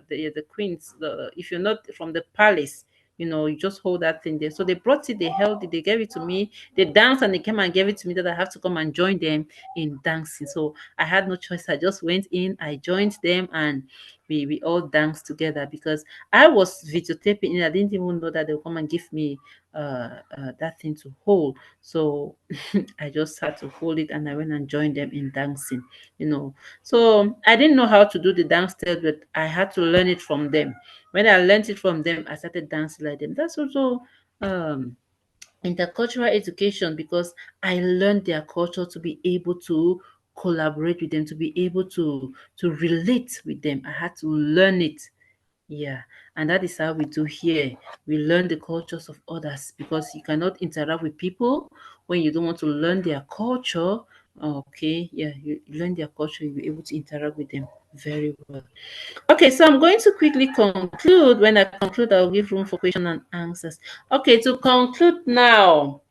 S3: the queens. If you're not from the palace, you just hold that thing there. So they brought it, they held it, they gave it to me. They danced and they came and gave it to me, that I have to come and join them in dancing. So I had no choice. I just went in, I joined them, and we all danced together, because I was videotaping it. I didn't even know that they'll come and give me that thing to hold. So I just had to hold it, and I went and joined them in dancing. So I didn't know how to do the dance step, but I had to learn it from them. When I learned it from them, I started dancing like them. That's also um intercultural education, because I learned their culture to be able to collaborate with them, to be able to relate with them. I had to learn it. Yeah, and that is how we do here. We learn the cultures of others, because you cannot interact with people when you don't want to learn their culture. Okay, yeah, you learn their culture, you'll be able to interact with them very well. Okay, so I'm going to quickly conclude. When I conclude, I'll give room for question and answers. Okay, to conclude now,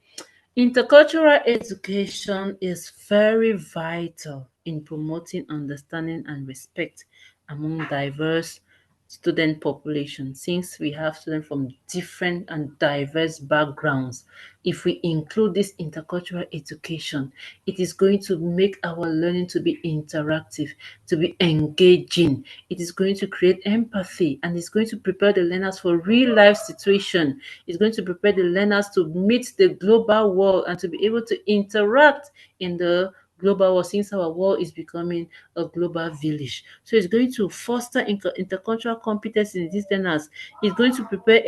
S3: intercultural education is very vital in promoting understanding and respect among diverse student population, since we have students from different and diverse backgrounds. If we include this intercultural education, it is going to make our learning to be interactive, to be engaging. It is going to create empathy, and it's going to prepare the learners for real life situation. It's going to prepare the learners to meet the global world and to be able to interact in the global world, since our world is becoming a global village. So it's going to foster intercultural competence in these learners. It's going to the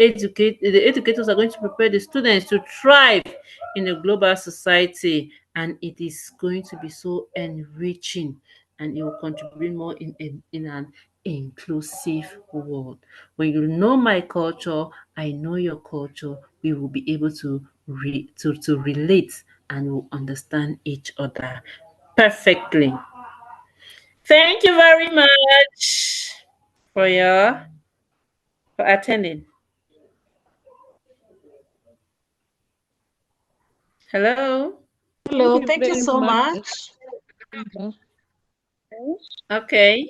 S3: educators are going to prepare the students to thrive in a global society, and it is going to be so enriching, and it will contribute more in an inclusive world. When you know my culture, I know your culture, we will be able to relate and we'll understand each other perfectly. Thank you very much for attending. Hello.
S1: Hello,
S4: Thank
S1: thank
S4: you
S1: you
S4: very
S1: so
S4: much.
S1: much.
S3: Okay.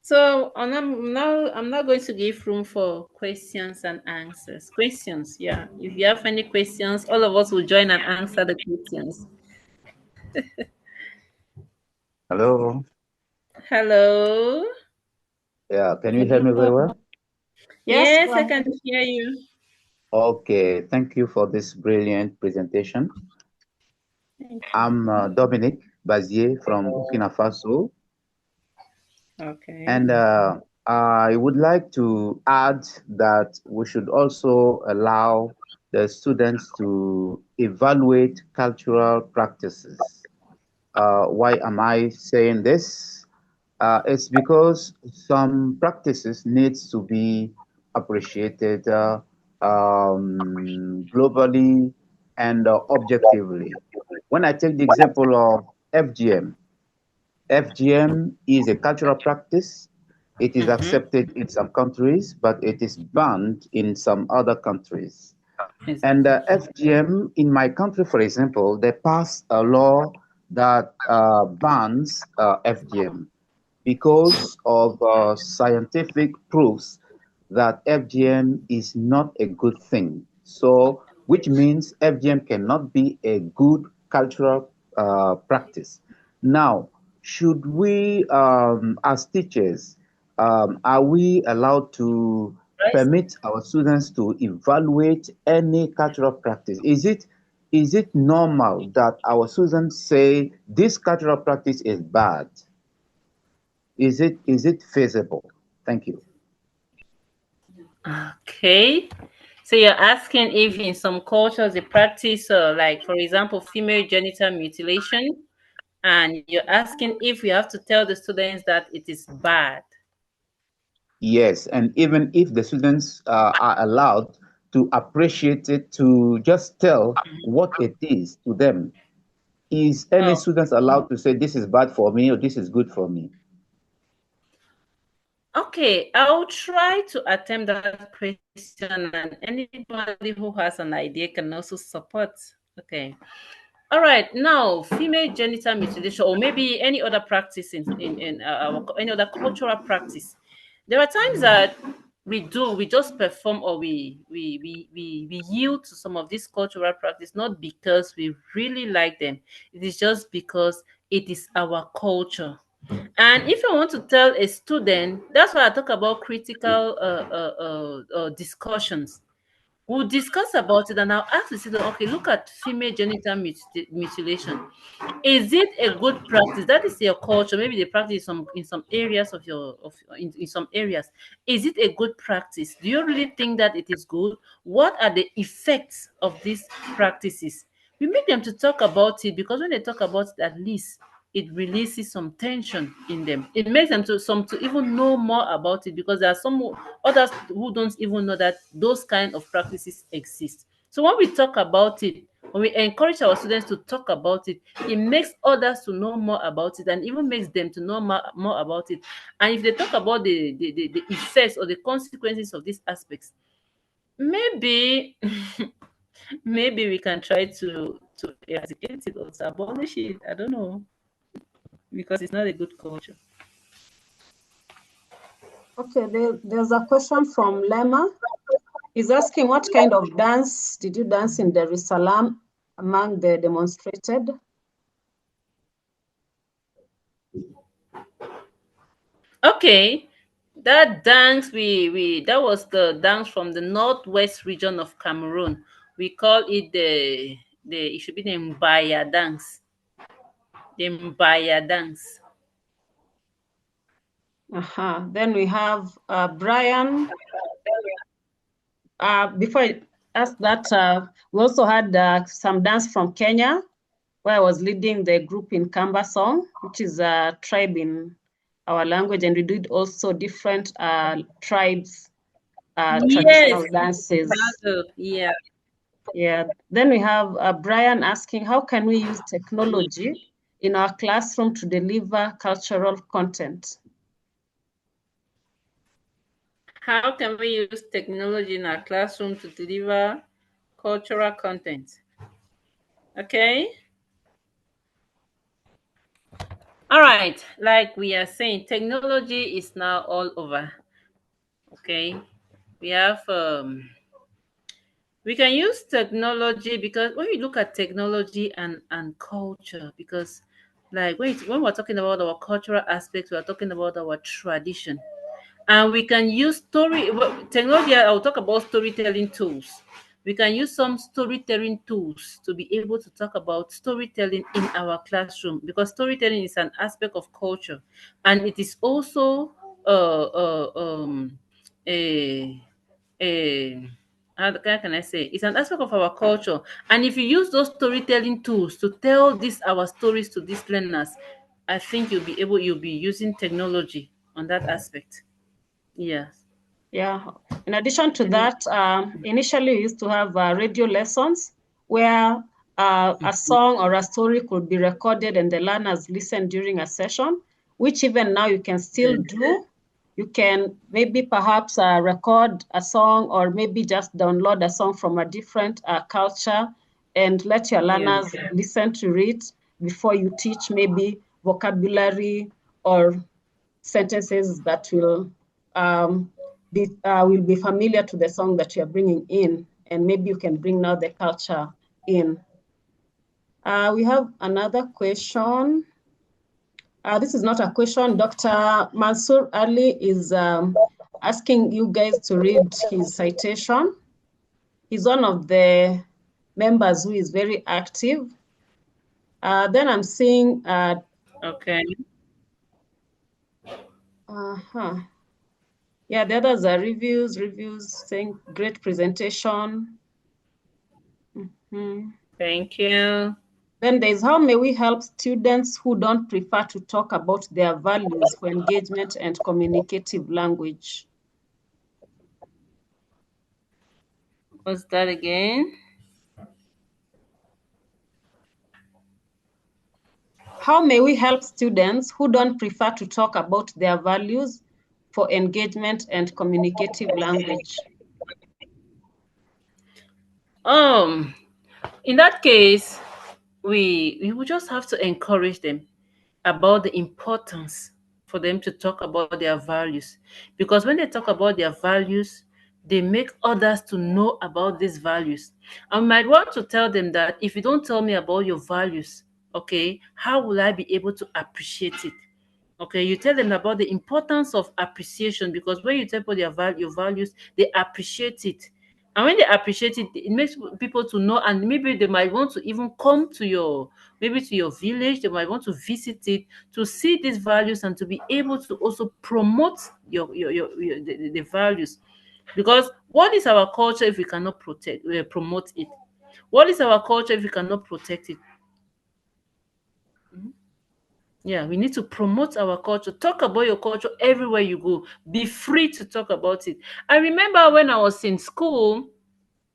S3: So I'm not going to give room for questions and answers. Questions, yeah. If you have any questions, all of us will join and answer the questions.
S5: Hello.
S3: Hello.
S5: Yeah, can you hear me very well?
S1: Yes, go
S3: Yes, I
S1: ahead.
S3: can hear you.
S5: Okay, thank you for this brilliant presentation.
S3: Thank you.
S5: I'm Dominic Bazier from Burkina Faso,
S3: Okay.
S5: and I would like to add that we should also allow the students to evaluate cultural practices. Why am I saying this? It's because some practices needs to be appreciated globally and objectively. When I take the example of FGM, FGM is a cultural practice. It is
S3: Mm-hmm.
S5: accepted in some countries, but it is banned in some other countries. And
S3: Exactly.
S5: FGM in my country, for example, they passed a law that bans FGM because of scientific proofs that FGM is not a good thing. So, which means FGM cannot be a good cultural practice. Now, should we, as teachers, are we allowed to
S3: Right.
S5: permit our students to evaluate any cultural practice? Is it normal that our students say this cultural practice is bad? Is it feasible? Thank you.
S3: Okay. So you're asking if in some cultures they practice, like for example, female genital mutilation, and you're asking if we have to tell the students that it is bad.
S5: Yes, and even if the students are allowed to appreciate it, to just tell what it is to them, is any
S3: Oh,
S5: students allowed to say this is bad for me or this is good for me?
S3: okay. I'll try to attempt that question, and anybody who has an idea can also support. Okay. All right. Now, female genital mutilation, or maybe any other practice any other cultural practice. There are times that we just perform, or we yield to some of these cultural practice, not because we really like them. It is just because it is our culture. And if I want to tell a student, that's why I talk about critical discussions. We'll discuss about it, and I'll ask the student, okay, look at female genital mutilation. Is it a good practice? That is your culture. Maybe they practice in some areas of in some areas. Is it a good practice? Do you really think that it is good? What are the effects of these practices? We make them to talk about it, because when they talk about it, at least it releases some tension in them. It makes them to even know more about it, because there are some others who don't even know that those kind of practices exist. So when we talk about it, when we encourage our students to talk about it, it makes others to know more about it, and even makes them to know more about it. And if they talk about the effects or the consequences of these aspects, maybe maybe we can try to eradicate it or to abolish it. I don't know, because it's not a good culture.
S1: Okay, there's a question from Lema. He's asking, what kind of dance did you dance in Dar es Salaam among the demonstrated?
S3: Okay, that dance that was the dance from the northwest region of Cameroon. We call it the it should be the Mbaya dance. The Mbaya dance.
S1: Then we have Brian. Before I ask that, we also had some dance from Kenya, where I was leading the group in Kamba song, which is a tribe in our language, and we did also different tribes
S3: Yes,
S1: traditional dances.
S3: yeah.
S1: Yeah. Then we have Brian asking, how can we use technology in our classroom to deliver cultural content?
S3: How can we use technology in our classroom to deliver cultural content? Okay. All right. Like we are saying, technology is now all over. Okay. We have we can use technology because when you look at technology and culture, because like when we're talking about our cultural aspects, we're talking about our tradition, and we can use technology. I'll talk about storytelling tools. We can use some storytelling tools to be able to talk about storytelling in our classroom, because storytelling is an aspect of culture, and it is also a a how can I say, it's an aspect of our culture. And if you use those storytelling tools to tell these our stories to these learners, I think you'll be using technology on that aspect. Yes.
S1: Yeah. In addition to
S3: Any
S1: that, initially we used to have radio lessons where a song or a story could be recorded and the learners listen during a session, which even now you can still do. You can maybe perhaps record a song or maybe just download a song from a different culture and let your
S3: Yeah.
S1: learners listen to it before you teach maybe vocabulary or sentences that will be familiar to the song that you're bringing in, and maybe you can bring now the culture in. We have another question. This is not a question. Dr. Mansour Ali is asking you guys to read his citation. He's one of the members who is very active. Then I'm seeing
S3: Okay.
S1: yeah, the others are reviews saying great presentation.
S3: Thank you.
S1: Then there's how may we help students who don't prefer to talk about their values for engagement and communicative language?
S3: What's that again?
S1: How may we help students who don't prefer to talk about their values for engagement and communicative language?
S3: In that case, we will just have to encourage them about the importance for them to talk about their values, because when they talk about their values, they make others to know about these values. I might want to tell them that if you don't tell me about your values, okay, how will I be able to appreciate it? Okay, you tell them about the importance of appreciation, because when you tell people your values, they appreciate it. And when they appreciate it, it makes people to know, and maybe they might want to even come to your village. They might want to visit it to see these values and to be able to also promote the values. Because what is our culture if we cannot promote it? What is our culture if we cannot protect it? Yeah, we need to promote our culture. Talk about your culture everywhere you go. Be free to talk about it. I remember when I was in school,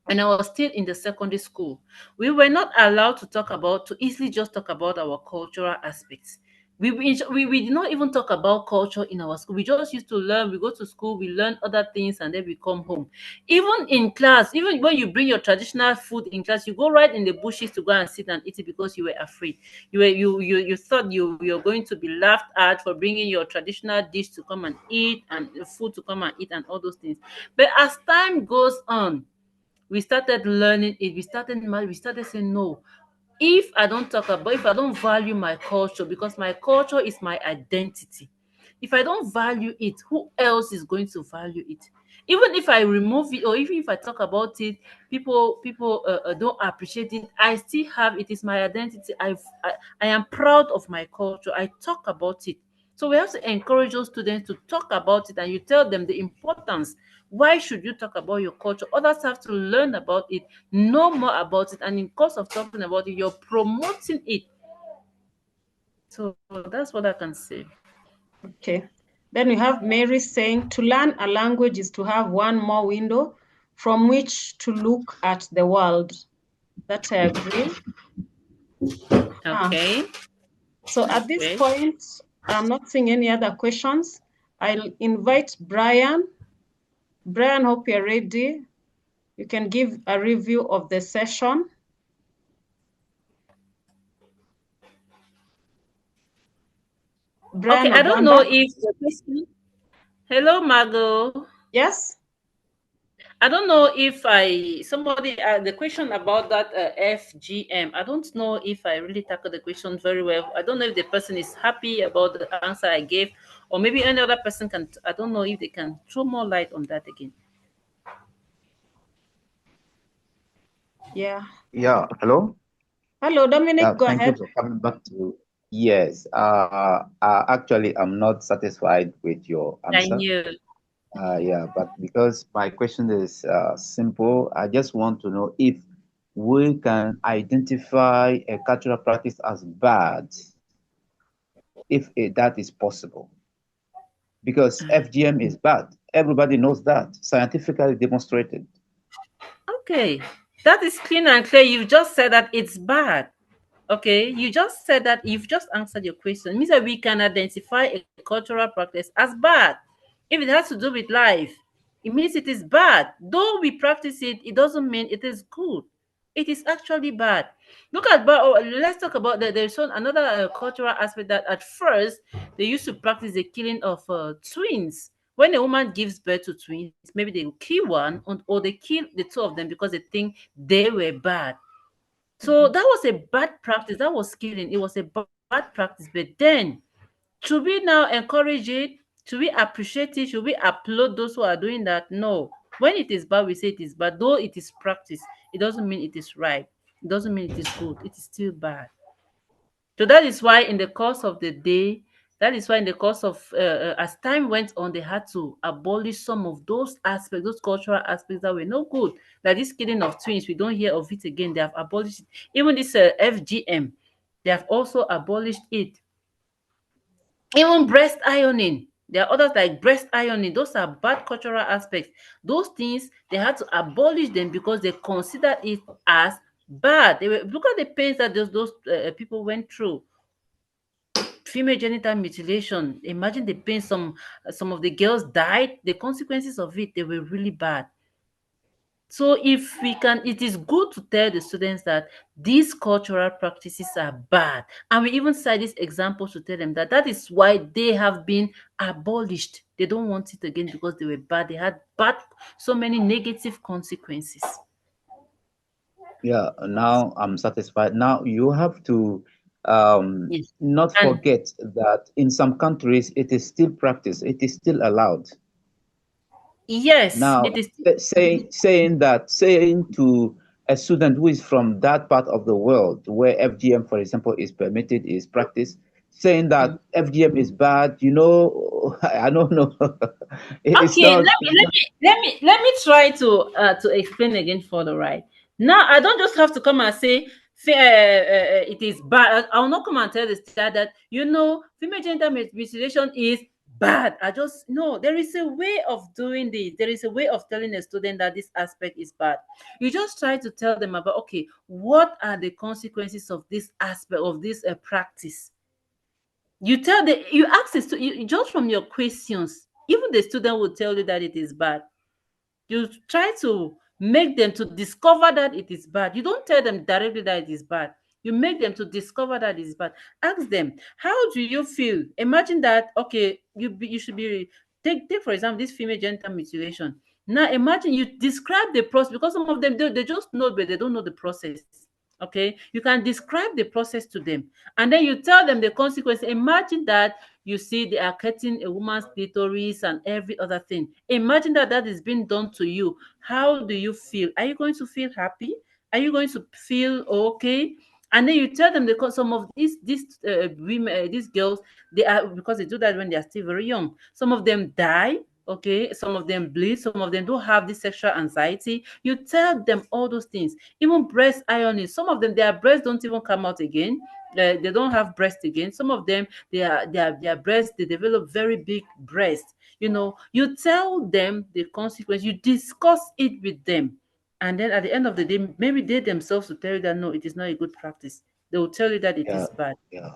S3: and I was still in the secondary school, we were not allowed to easily just talk about our cultural aspects. We did not even talk about culture in our school. We just used to learn. We go to school, we learn other things, and then we come home. Even in class, even when you bring your traditional food in class, you go right in the bushes to go and sit and eat it because you were afraid. You thought you were going to be laughed at for bringing your traditional dish to come and eat, and food to come and eat, and all those things. But as time goes on, we started learning it. We started saying no. If I don't value my culture, because my culture is my identity. If I don't value it, who else is going to value it? Even if I remove it, or even if I talk about it, people don't appreciate it. I still have it. Is my identity. I am proud of my culture. I talk about it. So we have to encourage those students to talk about it, and you tell them the importance. Why should you talk about your culture? Others have to learn about it, know more about it, and in course of talking about it, you're promoting it. So that's what I can say.
S1: Okay. Then we have Mary saying, to learn a language is to have one more window from which to look at the world. That I agree.
S3: Okay.
S1: So at this
S3: Great.
S1: point, I'm not seeing any other questions. I'll invite Brian. Brian, hope you're ready. You can give a review of the session. Brian
S3: Okay, I don't know
S1: Oganda.
S3: if the question. Hello, Margot.
S1: Yes?
S3: I don't know if somebody the question about that FGM. I don't know if I really tackled the question very well. I don't know if the person is happy about the answer I gave, or maybe any other person can. I don't know if they can throw more light on that again.
S1: Yeah.
S5: Yeah, hello.
S1: Hello, Dominic, go
S5: Thank you
S1: ahead.
S5: for coming back to. Yes, actually, I'm not satisfied with your
S3: I
S5: answer.
S3: knew.
S5: Yeah, but because my question is simple, I just want to know if we can identify a cultural practice as bad, if that is possible. Because FGM is bad. Everybody knows that, scientifically demonstrated.
S3: Okay, that is clean and clear. You just said that it's bad. Okay, you just said that you've just answered your question. It means that we can identify a cultural practice as bad. If it has to do with life, it means it is bad. Though we practice it, it doesn't mean it is good. It is actually bad. Look at, let's talk about that. There's another cultural aspect that at first they used to practice the killing of twins. When a woman gives birth to twins, maybe they will kill one or they kill the two of them because they think they were bad. So that was a bad practice. That was killing. It was a bad practice. But then, should we now encourage it? Should we appreciate it? Should we applaud those who are doing that? No. When it is bad, we say it is bad. Though it is practice, it doesn't mean it is right. It doesn't mean it is good. It is still bad. So that is why in the course of the day, that is why in the course of as time went on, they had to abolish some of those aspects, those cultural aspects that were no good. Like this killing of twins, we don't hear of it again. They have abolished it. Even this FGM, they have also abolished it. Even breast ironing, there are others like breast ironing. Those are bad cultural aspects. Those things they had to abolish them because they considered it as bad. They were, look at the pains that those people went through. Female genital mutilation, imagine the pain. Some of the girls died. The consequences of it, they were really bad. So if we can, it is good to tell the students that these cultural practices are bad, and we even cite this example to tell them that that is why they have been abolished. They don't want it again because they were bad. They had bad, so many negative consequences.
S5: Yeah, now I'm satisfied. Now you have to
S3: Yes.
S5: not
S3: And
S5: forget that in some countries it is still practiced, it is still allowed.
S3: yes,
S5: Now,
S3: it is.
S5: saying to a student who is from that part of the world where FGM, for example, is permitted, is practiced, saying that FGM is bad, I don't know. It's
S3: Okay,
S5: not. It's not.
S3: let me try to explain again further. Right now, I don't just have to come and say it is bad. I will not come and tell the child that female genital mutilation is bad. I just no. There is a way of doing this. There is a way of telling a student that this aspect is bad. You just try to tell them about, okay, what are the consequences of this aspect of this practice. You ask the just from your questions, even the student will tell you that it is bad. You try to make them to discover that it is bad. You don't tell them directly that it is bad. You make them to discover that it is bad. Ask them, how do you feel? Imagine that, okay, you should be, take for example this female genital mutilation. Now imagine you describe the process, because some of them they just know, but they don't know the process. Okay, you can describe the process to them, and then you tell them the consequence. Imagine that you see they are cutting a woman's clitoris and every other thing. Imagine that that is being done to you. How do you feel? Are you going to feel happy? Are you going to feel okay? And then you tell them, because some of these women, these girls, they are, because they do that when they are still very young. Some of them die. Okay, some of them bleed, some of them don't have this sexual anxiety. You tell them all those things. Even breast ironing, some of them, their breasts don't even come out again. They don't have breast again. Some of them, their breasts, they develop very big breasts. You tell them the consequence, you discuss it with them. And then at the end of the day, maybe they themselves will tell you that no, it is not a good practice. They will tell you that it
S5: Yeah,
S3: is bad.
S5: yeah,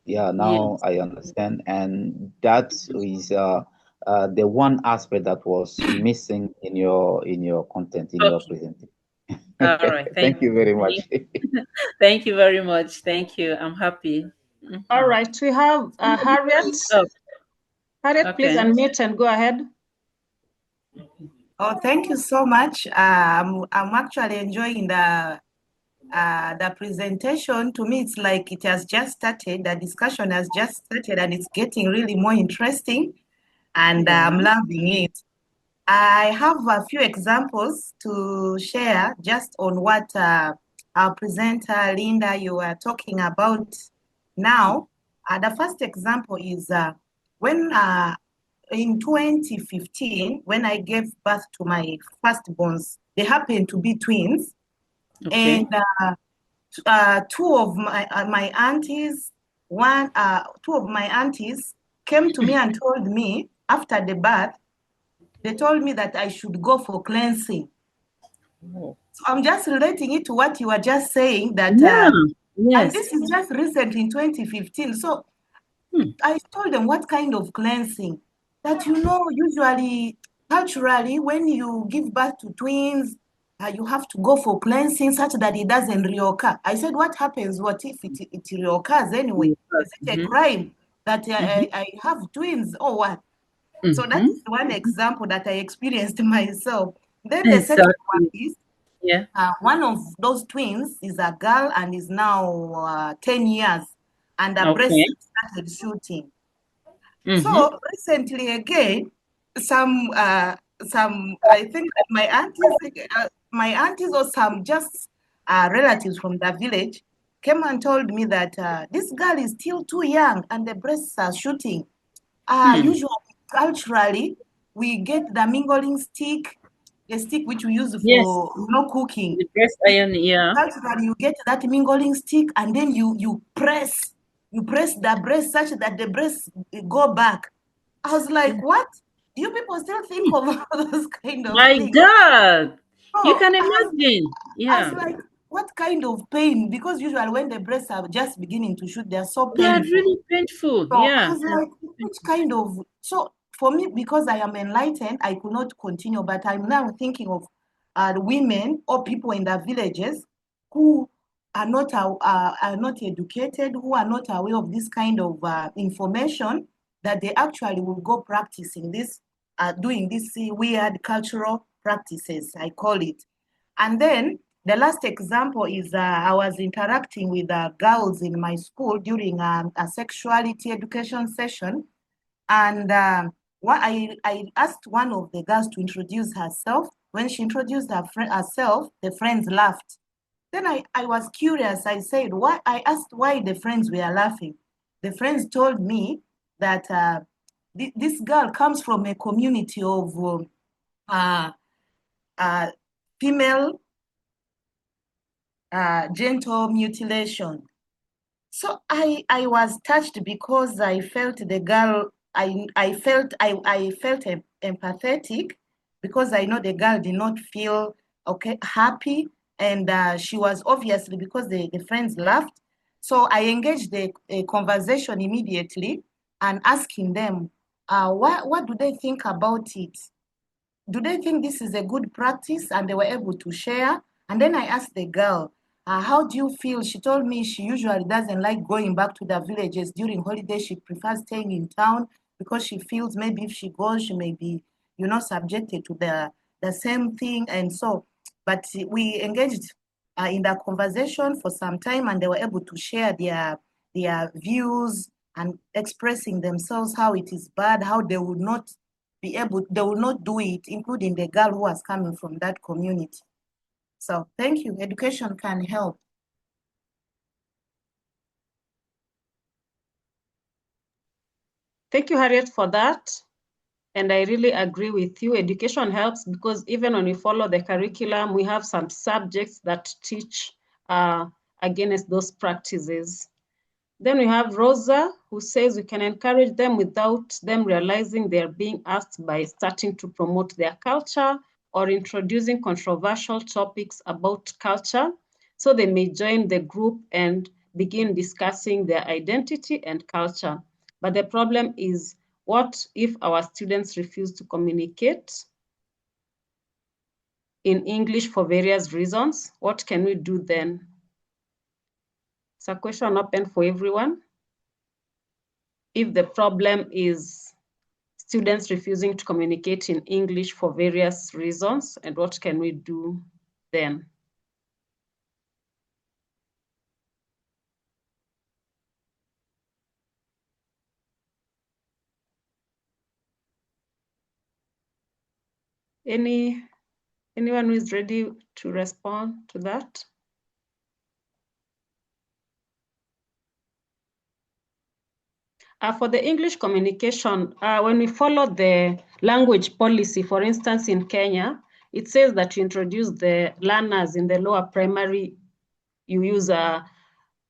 S5: yeah. Now
S3: Yes.
S5: I understand, and that is the one aspect that was missing in your content, in your
S3: Okay.
S5: presentation.
S3: All right.
S5: Thank you very much.
S3: Thank, thank you very much. Thank you. I'm happy.
S1: All
S3: Mhm.
S1: right, we have
S3: Somebody
S1: Harriet.
S3: is up.
S1: Harriet, please
S3: Okay.
S1: unmute and go ahead.
S6: Oh, thank you so much. I'm actually enjoying the presentation. To me, it's like it has just started. The discussion has just started, and it's getting really more interesting. And
S3: Yeah.
S6: I'm loving it. I have a few examples to share just on what our presenter Linda you were talking about now. The first example is when in 2015, when I gave birth to my firstborns, they happened to be twins.
S3: Okay.
S6: And two of my aunties, two of my aunties came to me and told me after the birth, they told me that I should go for cleansing.
S3: Oh.
S6: So I'm just relating it to what you were just saying that,
S3: Yeah.
S6: and
S3: Yes.
S6: this is just recent in 2015. So I told them what kind of cleansing that, usually culturally, when you give birth to twins, you have to go for cleansing such that it doesn't reoccur. I said, what happens? What if it reoccurs anyway? Is it a
S3: Mm-hmm.
S6: crime that
S3: Mm-hmm.
S6: I have twins or what? So that
S3: Mm-hmm.
S6: is one example that I experienced myself. Then the second one
S3: Exactly.
S6: is
S3: Yeah.
S6: one of those twins is a girl and is now 10 years, and the breast
S3: Okay.
S6: started shooting.
S3: Mm-hmm.
S6: So recently again, some I think my aunties or some just relatives from the village came and told me that this girl is still too young and the breasts are shooting. Usually, culturally, we get the mingling stick, the stick which we use
S3: Yes.
S6: for cooking.
S3: The breast iron. Yeah.
S6: Culturally, you get that mingling stick, and then you press the breast such that the breasts go back. I was like, what? Do you people still think of those kind of
S3: My
S6: things?
S3: God. You
S6: So
S3: can imagine.
S6: I was
S3: Yeah.
S6: like, what kind of pain? Because usually when the breasts are just beginning to shoot, they're so
S3: They are
S6: painful.
S3: really painful.
S6: So I
S3: Yeah.
S6: was like, which kind of, so for me, because I am enlightened, I could not continue, but I'm now thinking of the women or people in the villages who are not educated, who are not aware of this kind of information, that they actually will go practicing this, doing these weird cultural practices, I call it. And then the last example is I was interacting with girls in my school during a sexuality education session. And I asked one of the girls to introduce herself. When she introduced herself, the friends laughed. Then I was curious. I said, why? I asked why the friends were laughing. The friends told me that this girl comes from a community of uh, uh, female genital mutilation. So I was touched because I felt the girl, I felt empathetic because I know the girl did not feel okay, happy. And she was obviously, because the friends laughed. So I engaged a conversation immediately and asking them, what do they think about it? Do they think this is a good practice? And they were able to share. And then I asked the girl, how do you feel? She told me she usually doesn't like going back to the villages during holidays. She prefers staying in town because she feels maybe if she goes, she may be, subjected to the same thing. And so, but we engaged in that conversation for some time, and they were able to share their views and expressing themselves, how it is bad, how they will not do it, including the girl who was coming from that community. So thank you. Education can help.
S1: Thank you, Harriet, for that. And I really agree with you. Education helps because even when we follow the curriculum, we have some subjects that teach against those practices. Then we have Rosa, who says we can encourage them without them realizing they're being asked by starting to promote their culture or introducing controversial topics about culture. So they may join the group and begin discussing their identity and culture. But the problem is, what if our students refuse to communicate in English for various reasons? What can we do then? It's a question open for everyone. If the problem is students refusing to communicate in English for various reasons, and what can we do then? Anyone who is ready to respond to that? For the English communication, when we follow the language policy, for instance, in Kenya, it says that you introduce the learners in the lower primary, you use a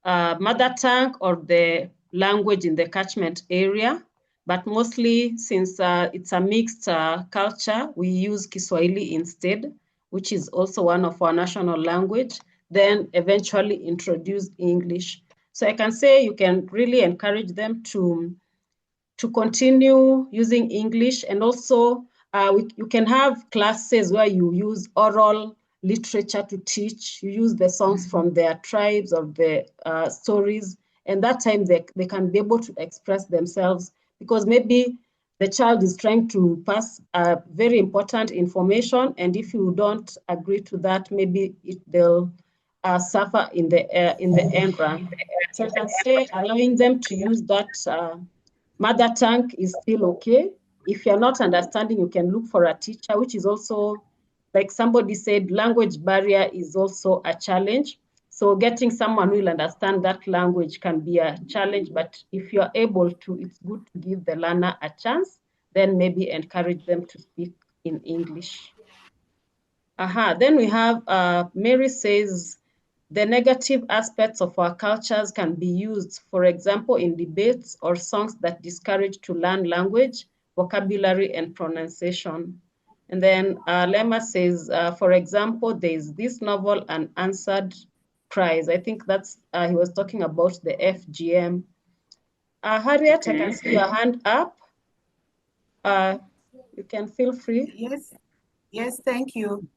S1: mother tongue or the language in the catchment area. But mostly, since it's a mixed culture, we use Kiswahili instead, which is also one of our national language, then eventually introduce English. So I can say you can really encourage them to continue using English, and also you can have classes where you use oral literature to teach. You use the songs from their tribes or the stories, and that time they can be able to express themselves, because maybe the child is trying to pass very important information, and if you don't agree to that, maybe they'll suffer in the end run. So I can say allowing them to use that mother tongue is still okay. If you're not understanding, you can look for a teacher, which is also, like somebody said, language barrier is also a challenge. So getting someone who will understand that language can be a challenge, but if you're able to, it's good to give the learner a chance, then maybe encourage them to speak in English. Then we have Mary says, the negative aspects of our cultures can be used, for example, in debates or songs that discourage to learn language, vocabulary, and pronunciation. And then Lema says, for example, there's this novel, Unanswered Cries. I think that's, he was talking about the FGM. Harriet, I can see your hand up. You can feel free.
S6: Yes, thank you.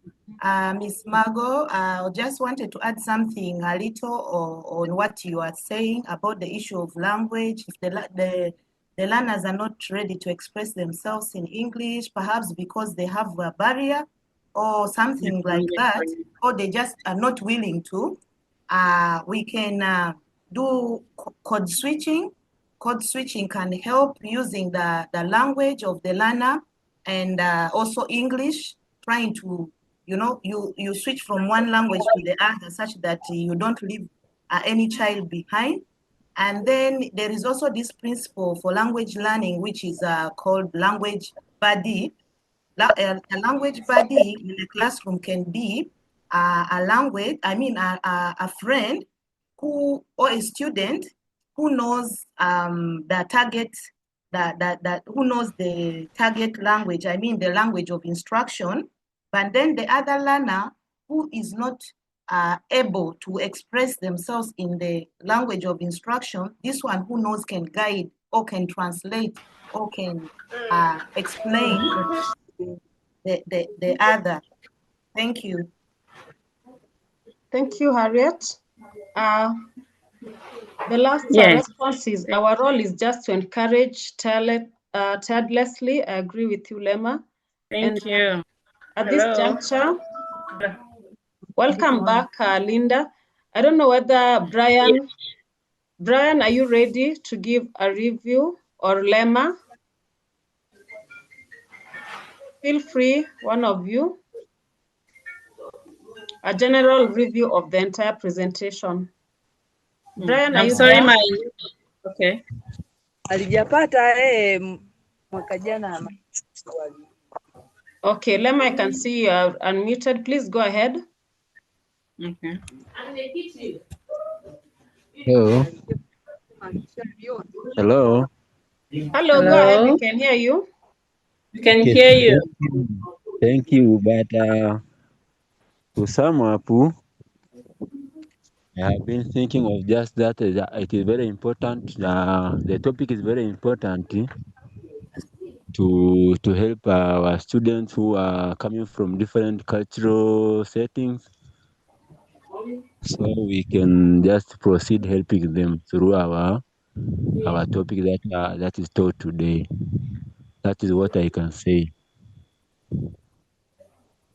S6: Ms. Margot, I just wanted to add something a little on what you are saying about the issue of language. If the learners are not ready to express themselves in English, perhaps because they have a barrier or something like that, or they just are not willing to, we can do code switching. Code switching can help using the language of the learner and also English, trying to, you switch from one language to the other such that you don't leave any child behind. And then there is also this principle for language learning, which is called language buddy. A language buddy in a classroom can be a friend or a student who knows the target, who knows the target language, the language of instruction, but then the other learner who is not able to express themselves in the language of instruction, this one who knows can guide or can translate or can explain the other. Thank you.
S1: Thank you, Harriet. The last response is, our role is just to encourage tirelessly. I agree with you, Lema.
S3: Thank you.
S1: At this juncture, welcome back, Linda. I don't know whether Brian, are you ready to give a review, or Lema? Feel free, one of you. A general review of the entire presentation. Brian, are you
S3: sorry,
S1: there?
S3: Okay.
S7: Alijapata mwaka jana
S1: Okay, Lema, I can see you are unmuted. Please go ahead.
S3: Okay.
S7: Hello. Hello.
S1: Hello, go ahead. We can hear you.
S3: We can
S7: Yes,
S3: hear you.
S7: thank you. But to sum up, I have been thinking of just that. It is very important. The topic is very important to help our students who are coming from different cultural settings, so we can just proceed helping them through our topic that is taught today. That is what I can say.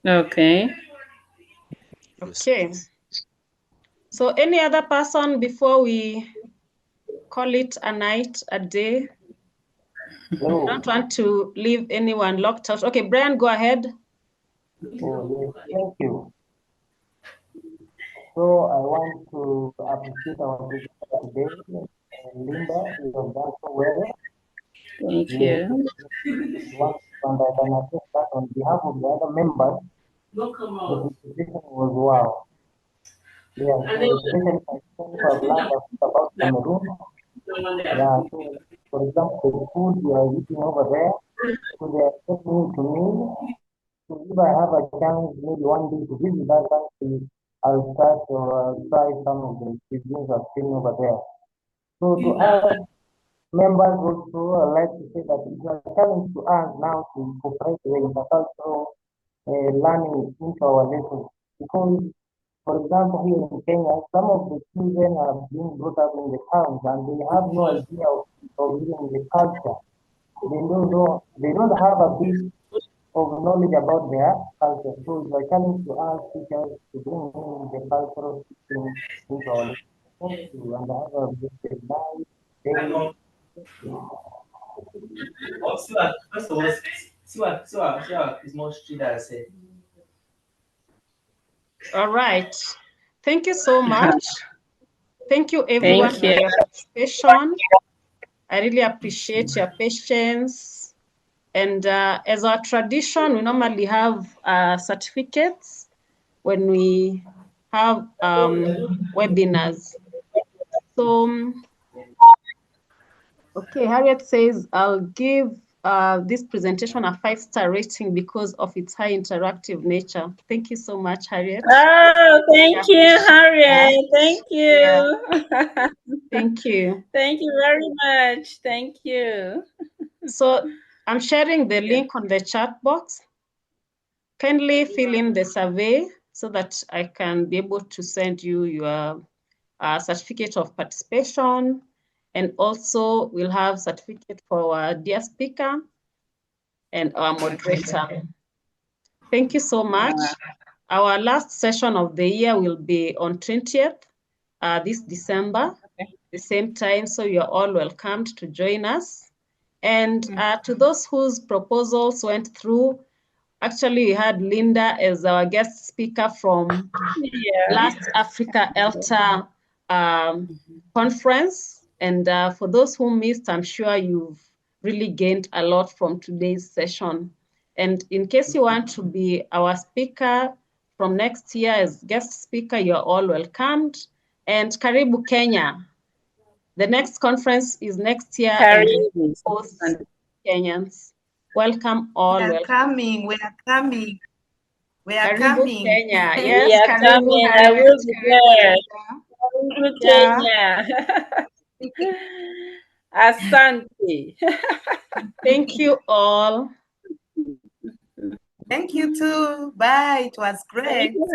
S3: Okay.
S1: Okay. So any other person before we call it a night, a day?
S8: Hello.
S1: I don't want to leave anyone locked out. Okay, Brian, go ahead.
S8: Oh, yes, thank you. So I want to appreciate our presenter today, Linda. You have done so well.
S3: Thank
S8: Yes,
S3: you.
S8: one, and I can attest that on behalf of the other members, the presentation was wow. Yeah, so especially my friends who have learned a bit about Cameroon. Yeah, so for example, the food we are eating over there, so they are taking to me. So if I have a chance, maybe one day to visit that country, I'll start or try some of the cuisines I've seen over there. So to us members also, I'd like to say that it's a challenge to us now to incorporate the intercultural learning into our lessons. Because, for example, here in Kenya, some of the children are being brought up in the towns and they have no idea of even the culture. They don't have a bit of knowledge about their culture. So it's a challenge to us teachers to bring in the cultural system into our lessons. Thank you, and have a good night, day.
S1: All right. Thank you so much. Thank you, everyone,
S3: Thank you.
S1: for your participation. I really appreciate your patience. And as our tradition, we normally have certificates when we have webinars. So, okay, Harriet says, I'll give this presentation a 5-star rating because of its high interactive nature. Thank you so much, Harriet.
S3: Oh, thank you, Harriet. Thank you.
S1: Yeah. Thank you.
S3: Thank you very much. Thank you.
S1: So I'm sharing the link on the chat box. Kindly fill in the survey so that I can be able to send you your certificate of participation. And also we'll have certificate for our dear speaker and our moderator. Thank you so much. Our last session of the year will be on 20th, this December, the same time. So you're all welcomed to join us. And to those whose proposals went through, actually we had Linda as our guest speaker from last Africa IELTA conference. And for those who missed, I'm sure you've really gained a lot from today's session. And in case you want to be our speaker from next year as guest speaker, you're all welcomed. And Karibu Kenya. The next conference is next year, and both Kenyans. Welcome all.
S6: We are coming. We are coming. We are
S1: Karibu
S6: coming.
S1: Kenya.
S3: We
S1: Yes,
S3: are
S1: Karibu,
S3: coming. I
S1: Harriet.
S3: will be there.
S1: Karibu,
S3: Karibu Kenya. Asante.
S1: Thank you all.
S6: Thank you too. Bye. It was great.
S3: Thank you,